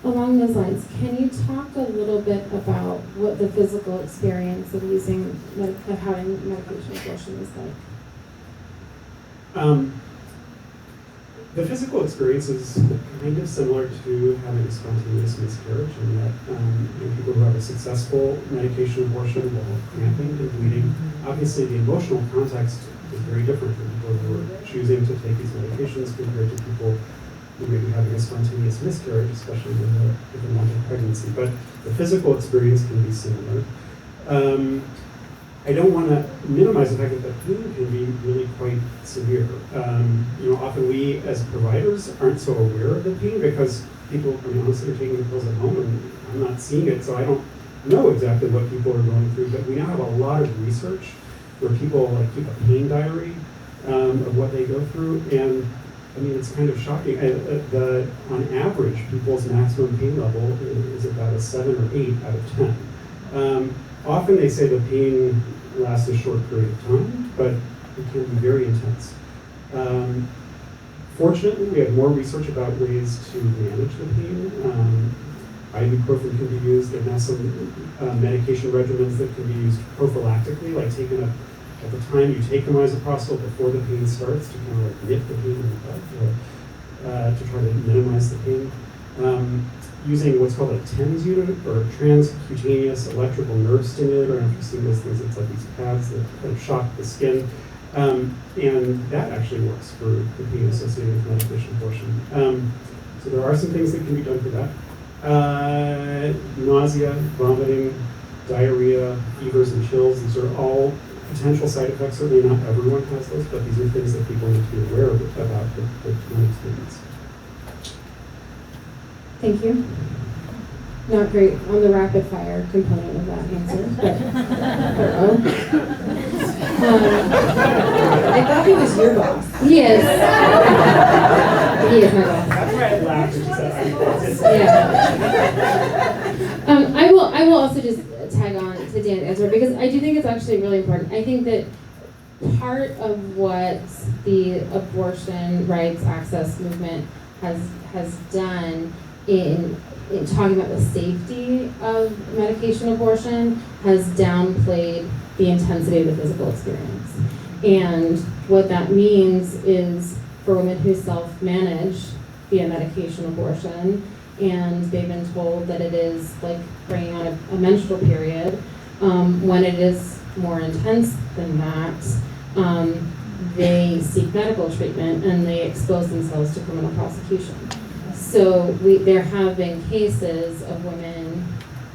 Along those lines, can you talk a little bit about what the physical experience of having medication abortion is like? The physical experience is kind of similar to having a spontaneous miscarriage, in that people who have a successful medication abortion will have cramping and bleeding. Obviously, the emotional context is very different for people who are choosing to take these medications compared to people who may be having a spontaneous miscarriage, especially with an unwanted pregnancy. But the physical experience can be similar. I don't want to minimize the fact that the pain can be really quite severe. Often we as providers aren't so aware of the pain because people, honestly, are taking the pills at home and I'm not seeing it, so I don't know exactly what people are going through. But we now have a lot of research where people keep a pain diary of what they go through, and it's kind of shocking. On average, people's maximum pain level is about a 7 or 8 out of 10. Often they say the pain lasts a short period of time, but it can be very intense. Fortunately, we have more research about ways to manage the pain. Ibuprofen can be used. There are now some medication regimens that can be used prophylactically, like taken at the time you take the misoprostol before the pain starts, to kind of nip the pain in the butt, to try to minimize the pain. Using what's called a TENS unit, or transcutaneous electrical nerve stimulator. I don't know if you've seen those things. It's like these pads that kind of shock the skin. And that actually works for the pain associated with medication abortion. So there are some things that can be done for that. Nausea, vomiting, diarrhea, fevers and chills, these are all potential side effects. Certainly not everyone has those, but these are things that people need to be aware of about the pain experience. Thank you. Not great on the rapid fire component of that answer, but I thought he was your boss. he is. He is my boss. That's right. Yeah. I will also just tag on to Dan's answer because I do think it's actually really important. I think that part of what the abortion rights access movement has done in talking about the safety of medication abortion has downplayed the intensity of the physical experience. And what that means is for women who self-manage via medication abortion, and they've been told that it is like bringing on a menstrual period, when it is more intense than that, they seek medical treatment and they expose themselves to criminal prosecution. So there have been cases of women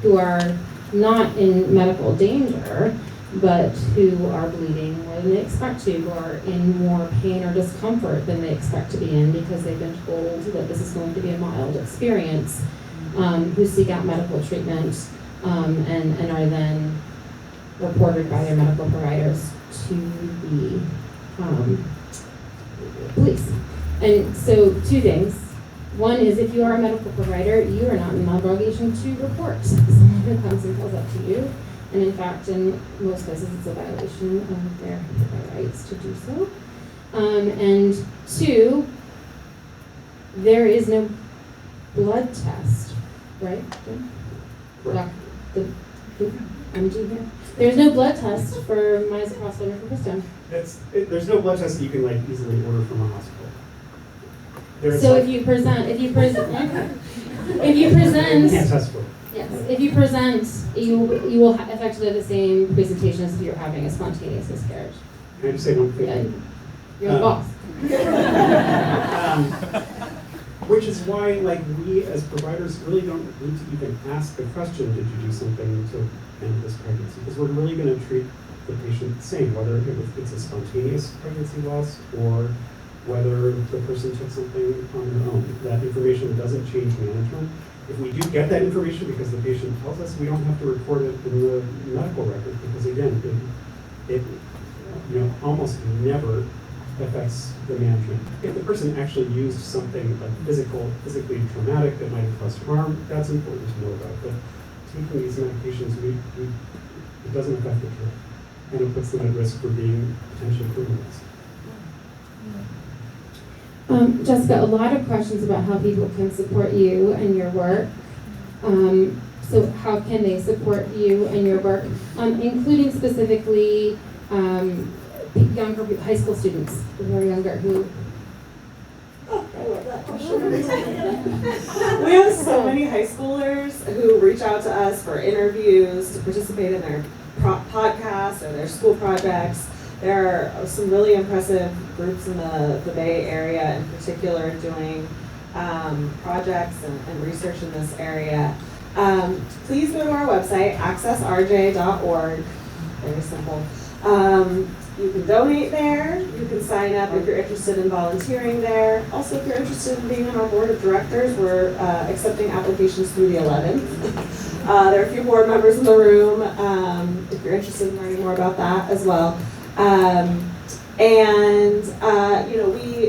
who are not in medical danger, but who are bleeding more than they expect to, who are in more pain or discomfort than they expect to be in because they've been told that this is going to be a mild experience, who seek out medical treatment and are then reported by their medical providers to the police. And so 2 things. One is if you are a medical provider, you are not in an obligation to report someone who comes and tells that to you. And in fact, in most cases, it's a violation of their rights to do so. And 2, there is no blood test, right? The MD here. There's no blood test for misoprostol or mifepristone. There's no blood test that you can easily order from a hospital. So if you present, you can't test for it. Yes, if you present, you will effectively have the same presentation as if you're having a spontaneous miscarriage. Can I just say one thing? Yeah, you're the boss. Which is why, we as providers really don't need to even ask the question, did you do something to end this pregnancy? Because we're really going to treat the patient the same, whether it's a spontaneous pregnancy loss or whether the person took something on their own. That information doesn't change management. if we do get that information because the patient tells us, we don't have to record it in the medical record, because again, it almost never affects the management. If the person actually used something like physically traumatic that might have caused harm, that's important to know about. But taking these medications, it doesn't affect the care, and it puts them at risk for being potential criminals. Jessica, a lot of questions about how people can support you and your work. So how can they support you and your work, including specifically younger high school students who are younger who. Oh, I love that question. We have so many high schoolers who reach out to us for interviews, to participate in their podcasts or their school projects. There are some really impressive groups in the Bay Area in particular doing projects and research in this area. Please go to our website, accessrj.org. Very simple. You can donate there. You can sign up if you're interested in volunteering there. Also, if you're interested in being on our board of directors, we're accepting applications through the 11th. There are a few board members in the room if you're interested in learning more about that as well.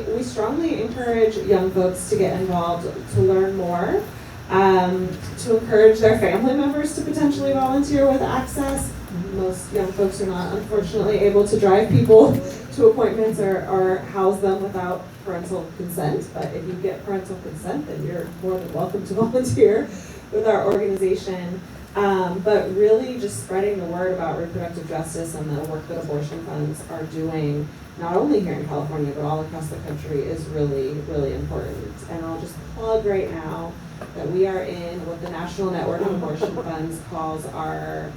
We strongly encourage young folks to get involved, to learn more, to encourage their family members to potentially volunteer with Access. Most young folks are not, unfortunately, able to drive people to appointments or house them without parental consent. But if you get parental consent, then you're more than welcome to volunteer with our organization. But really just spreading the word about reproductive justice and the work that abortion funds are doing, not only here in California, but all across the country, is really, really important. And I'll just plug right now that we are in what the National Network of Abortion Funds calls our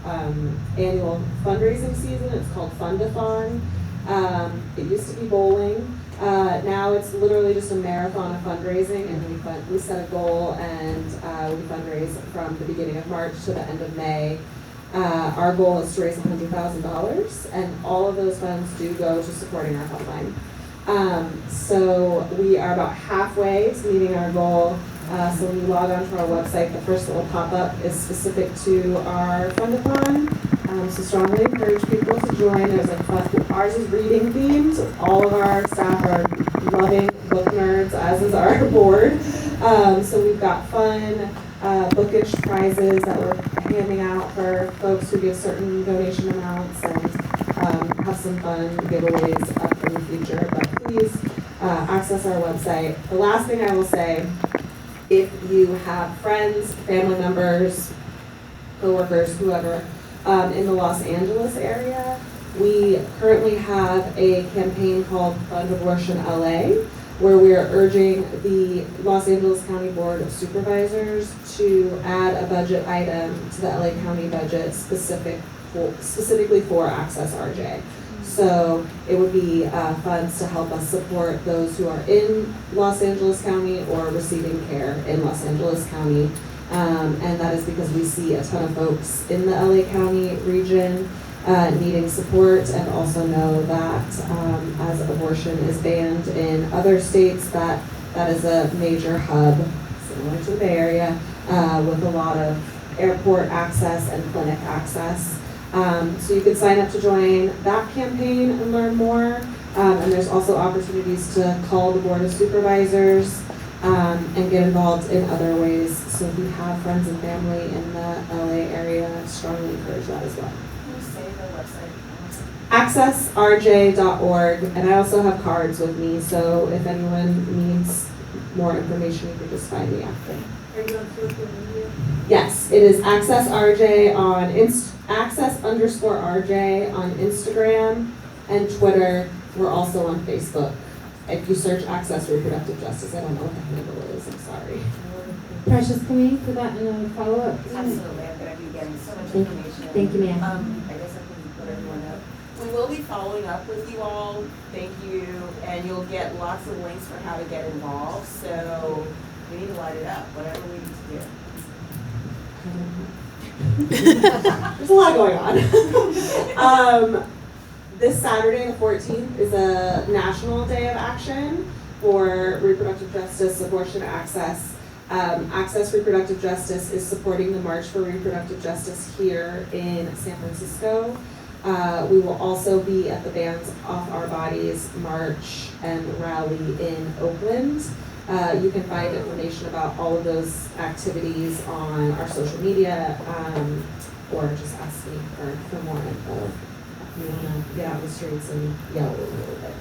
annual fundraising season. It's called Fundathon. It used to be bowling. Now it's literally just a marathon of fundraising, and we set a goal, and we fundraise from the beginning of March to the end of May. Our goal is to raise $100,000, and all of those funds do go to supporting our helpline. So we are about halfway to meeting our goal. So when you log on to our website, the first that will pop up is specific to our fundathon. So strongly encourage people to join. There's a fun. Ours is reading themed. All of our staff are loving book nerds, as is our board. So we've got fun bookish prizes that we're handing out for folks who give certain donation amounts, and have some fun giveaways up in the future. But please access our website. The last thing I will say, if you have friends, family members, coworkers, whoever, in the Los Angeles area, we currently have a campaign called Fund Abortion LA, where we are urging the Los Angeles County Board of Supervisors to add a budget item to the LA County budget specifically for Access RJ. So it would be funds to help us support those who are in Los Angeles County or receiving care in Los Angeles County. And that is because we see a ton of folks in the LA County region needing support, and also know that as abortion is banned in other states, that is a major hub, similar to the Bay Area, with a lot of airport access and clinic access. So you can sign up to join that campaign and learn more. And there's also opportunities to call the Board of Supervisors and get involved in other ways. So if you have friends and family in the LA area, I strongly encourage that as well. Can you say the website? accessrj.org, and I also have cards with me, so if anyone needs more information, you can just find me after. Are you on social media? Yes, it is accessrj on access_RJ on Instagram and Twitter. We're also on Facebook. If you search Access Reproductive Justice, I don't know what the handle is, I'm sorry. Precious, can we put that in a follow-up? Absolutely, I'm going to be getting so much Thank- information. thank you, ma'am. I guess I can put everyone up. We will be following up with you all, thank you, and you'll get lots of links for how to get involved, so we need to light it up, whatever we need to do. There's a lot going on. This Saturday, the 14th, is a National Day of Action for reproductive justice, abortion access. Access Reproductive Justice is supporting the March for Reproductive Justice here in San Francisco. We will also be at the Bands Off Our Bodies March and Rally in Oakland. You can find information about all of those activities on our social media, or just ask me for more info. You want to get out in the streets and yell a little bit.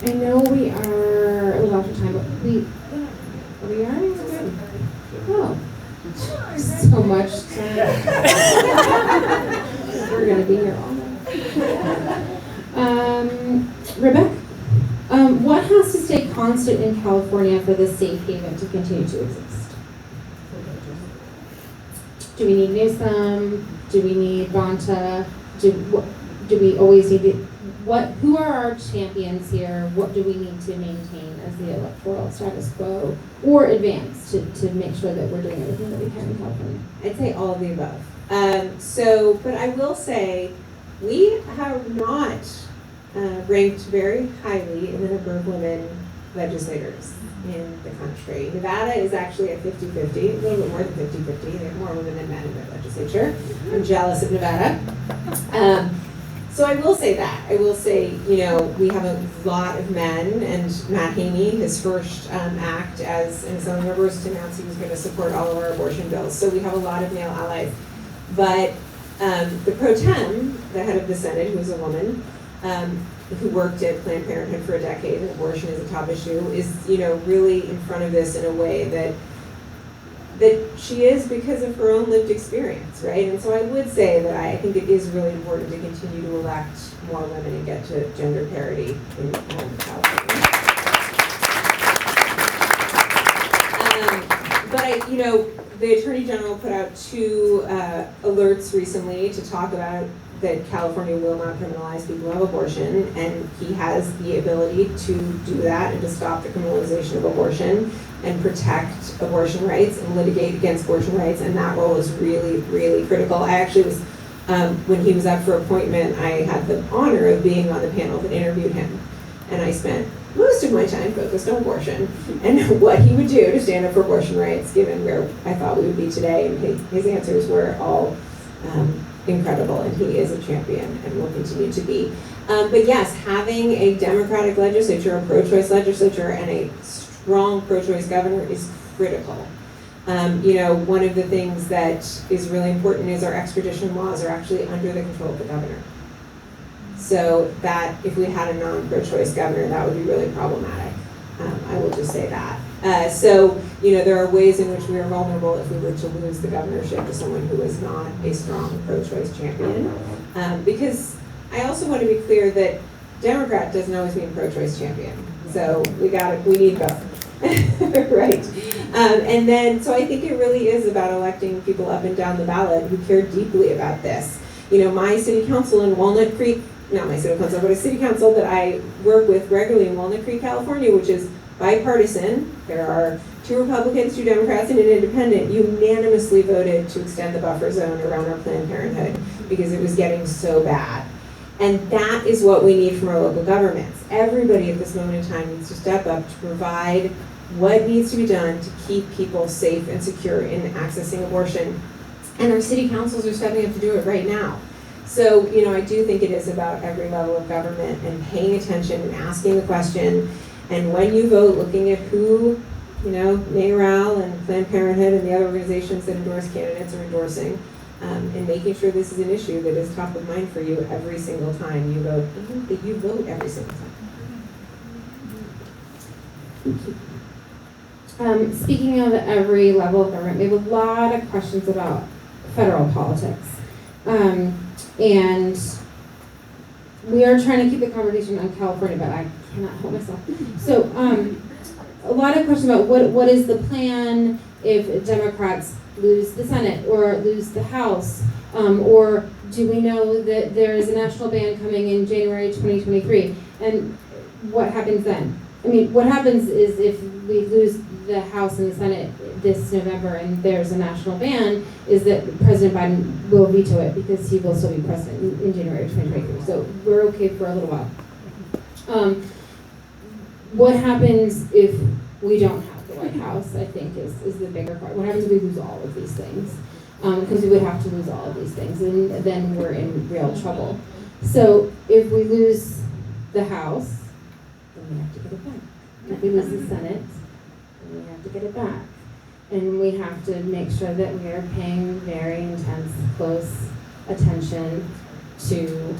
I know we are a little after time, but we are good. Oh, so much time. We're gonna be here all night. Rebecca, what has to stay constant in California for the safe haven to continue to exist? Do we need Newsom? Do we need Bonta? Do we always need who are our champions here? What do we need to maintain as the electoral status quo or advance to make sure that we're doing everything that we can in California? I'd say all of the above. But I will say we have not ranked very highly in the number of women legislators in the country. Nevada is actually at 50-50, a little bit more than 50-50. They have more women than men in their legislature. I'm jealous of Nevada. So I will say that. I will say, we have a lot of men, and Matt Haney, his first act as an assembly member was to announce he was going to support all of our abortion bills. So we have a lot of male allies. But the pro tem, the head of the Senate, who's a woman, who worked at Planned Parenthood for a decade, and abortion is a top issue, is, really in front of this in a way that she is because of her own lived experience, right? And so I would say that I think it is really important to continue to elect more women and get to gender parity in California. The Attorney General put out 2 alerts recently to talk about that California will not criminalize people who have abortion, and he has the ability to do that and to stop the criminalization of abortion and protect abortion rights and litigate against abortion rights, and that role is really, really critical. I actually was, when he was up for appointment, I had the honor of being on the panel that interviewed him, and I spent most of my time focused on abortion and what he would do to stand up for abortion rights, given where I thought we would be today, and his answers were all incredible, and he is a champion and will continue to be. But yes, having a Democratic legislature, a pro-choice legislature, and a strong pro-choice governor is critical. One of the things that is really important is our extradition laws are actually under the control of the governor. So that if we had a non-pro-choice governor, that would be really problematic. I will just say that. There are ways in which we are vulnerable if we were to lose the governorship to someone who is not a strong pro-choice champion. Because I also want to be clear that Democrat doesn't always mean pro-choice champion. So we need both, right? So I think it really is about electing people up and down the ballot who care deeply about this. My city council in Walnut Creek, not my city council, but a city council that I work with regularly in Walnut Creek, California, which is bipartisan. There are 2 Republicans, 2 Democrats, and an independent, unanimously voted to extend the buffer zone around our Planned Parenthood because it was getting so bad. And that is what we need from our local governments. Everybody at this moment in time needs to step up to provide what needs to be done to keep people safe and secure in accessing abortion. And our city councils are stepping up to do it right now. So, I do think it is about every level of government and paying attention and asking the question. And when you vote, looking at who, NARAL and Planned Parenthood and the other organizations that endorse candidates are endorsing, and making sure this is an issue that is top of mind for you every single time you vote, and that you vote every single time. Speaking of every level of government, we have a lot of questions about federal politics. And we are trying to keep the conversation on California, but I cannot help myself. So a lot of questions about what is the plan if Democrats lose the Senate or lose the House, or do we know that there is a national ban coming in January 2023, and what happens then? I mean, what happens is if we lose the House and the Senate this November and there's a national ban, is that President Biden will veto it because he will still be president in January 2023. So we're okay for a little while. What happens if we don't have the White White House, I think, is the bigger part. What happens if we lose all of these things? Because we would have to lose all of these things, and then we're in real trouble. So if we lose the House, then we have to get it back. If we lose the Senate, then we have to get it back. And we have to make sure that we are paying very intense, close attention to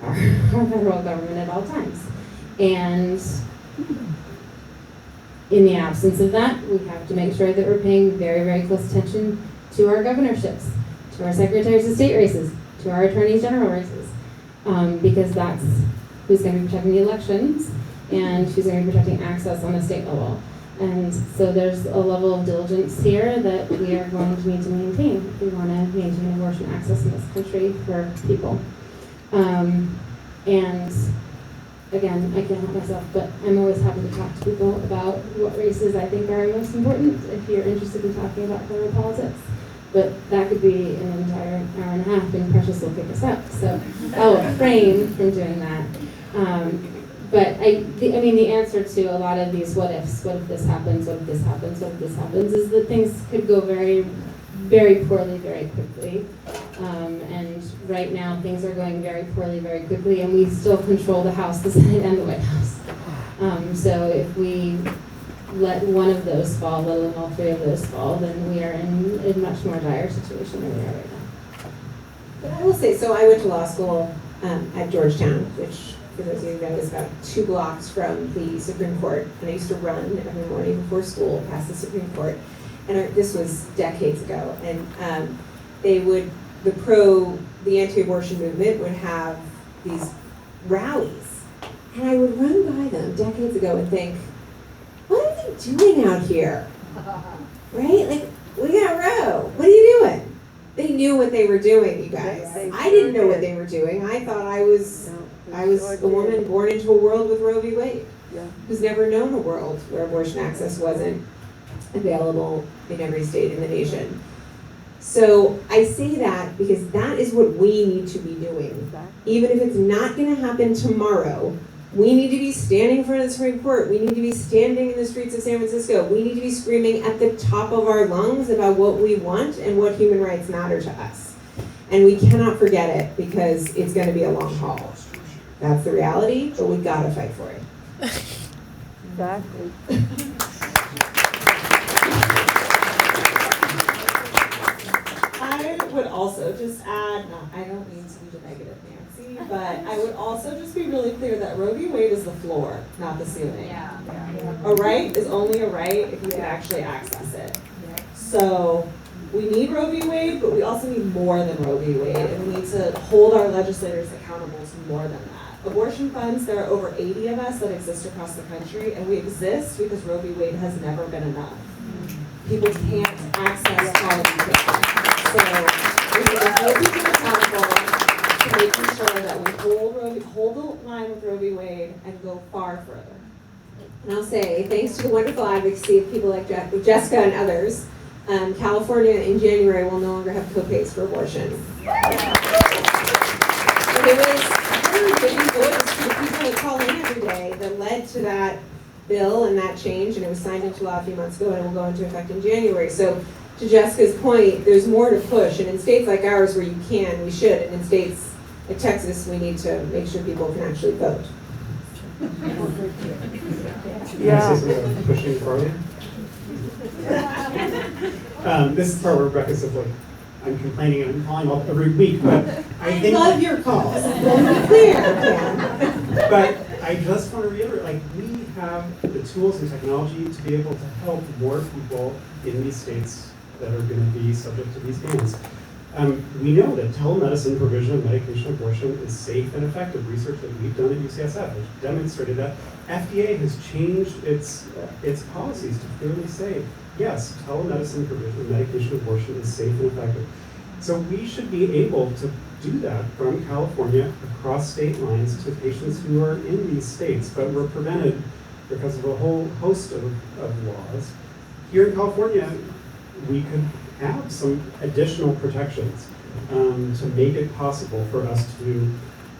our federal government at all times. And in the absence of that, we have to make sure that we're paying very, very close attention to our governorships, to our secretaries of state races, to our attorneys general races, because that's who's going to be protecting the elections and who's going to be protecting access on the state level. And so there's a level of diligence here that we are going to need to maintain if we want to maintain abortion access in this country for people. And again, I can't help myself, but I'm always happy to talk to people about what races I think are most important if you're interested in talking about federal politics. But that could be an entire hour and a half, and Precious will pick us up. So I'll refrain from doing that. But I mean, the answer to a lot of these what ifs, what if this happens, what if this happens, what if this happens, is that things could go very, very poorly very quickly. And right now things are going very poorly very quickly, and we still control the House, the Senate, and the White House. So if we let one of those fall, let alone all three of those fall, then we are in a much more dire situation than we are right now. But I will say, so I went to law school at Georgetown, which for those of you who know is about 2 blocks from the Supreme Court, and I used to run every morning before school past the Supreme Court, and this was decades ago, and the anti-abortion movement would have these rallies, and I would run by them decades ago and think, what are they doing out here? Right? Like, we got Roe. What are you doing? They knew what they were doing, you guys. I didn't know what they were doing. I thought I was a woman born into a world with Roe v. Wade, who's never known a world where abortion access wasn't available in every state in the nation. So I say that because that is what we need to be doing. Even if it's not going to happen tomorrow, we need to be standing in front of the Supreme Court. We need to be standing in the streets of San Francisco. We need to be screaming at the top of our lungs about what we want and what human rights matter to us. And we cannot forget it because it's going to be a long haul. That's the reality, but we've got to fight for it. Exactly. I would also just add, I don't mean to be the negative Nancy, but I would also just be really clear that Roe v. Wade is the floor, not the ceiling. A right is only a right if you can actually access it. So we need Roe v. Wade, but we also need more than Roe v. Wade, and we need to hold our legislators accountable to more than that. Abortion funds, there are over 80 of us that exist across the country, and we exist because Roe v. Wade has never been enough. People can't access quality care. So we need to hold people accountable to making sure that we hold the line with Roe v. Wade and go far further. And I'll say, thanks to the wonderful advocacy of people like Jessica and others, California in January will no longer have copays for abortion. And it was really giving voice to the people that call in every day that led to that bill and that change, and it was signed into law a few months ago, and it will go into effect in January. So to Jessica's point, there's more to push, and in states like ours where you can, we should, and in states like Texas, we need to make sure people can actually vote. Can I say something about pushing Farley? This is the part where Rebecca said, like, I'm complaining and I'm calling all every week, but I think... love your calls. Be clear, But I just want to reiterate, like, we have the tools and technology to be able to help more people in these states that are going to be subject to these bans. We know that telemedicine provision of medication abortion is safe and effective. Research that we've done at UCSF has demonstrated that. FDA has changed its policies to clearly say, yes, telemedicine provision of medication abortion is safe and effective. So we should be able to do that from California across state lines to patients who are in these states, but we're prevented because of a whole host of laws. Here in California, we could have some additional protections to make it possible for us to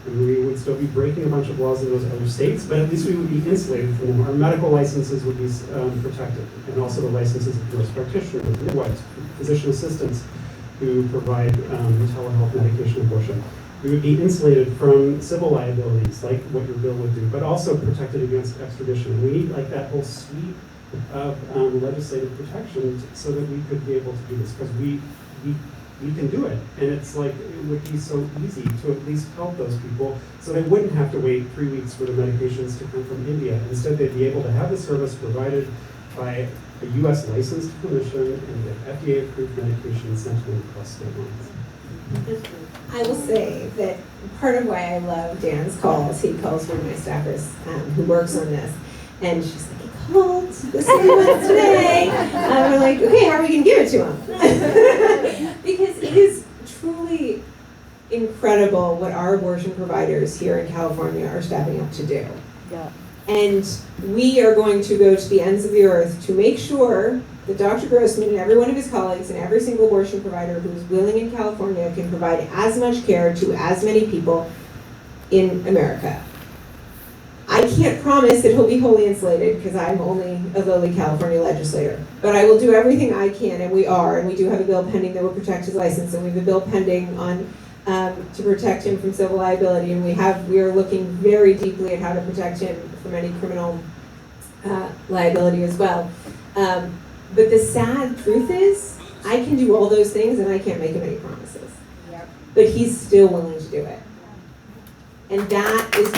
And we would still be breaking a bunch of laws in those other states, but at least we would be insulated from them. Our medical licenses would be protected, and also the licenses of nurse practitioners, midwives, physician assistants who provide telehealth medication abortion. We would be insulated from civil liabilities, like what your bill would do, but also protected against extradition. We need like that whole suite of legislative protection so that we could be able to do this, because we can do it. And it's like, it would be so easy to at least help those people so they wouldn't have to wait 3 weeks for the medications to come from India. Instead, they'd be able to have the service provided by a US licensed clinician and get FDA approved medication sent to them across state lines. I will say that part of why I love Dan's calls, he calls one of my staffers who works on this, and she's like, he called, this is what he wants today. And we're like, okay, how are we going to give it to him? Because it is truly incredible what our abortion providers here in California are stepping up to do. Yeah. And we are going to go to the ends of the earth to make sure that Dr. Grossman and every one of his colleagues and every single abortion provider who is willing in California can provide as much care to as many people in America. I can't promise that he'll be wholly insulated because I'm only a lowly California legislator, but I will do everything I can, and we are, and we do have a bill pending that will protect his license, and we have a bill pending on to protect him from civil liability, and we are looking very deeply at how to protect him from any criminal liability as well. But the sad truth is, I can do all those things and I can't make him any promises. Yep. But he's still willing to do it. And that is,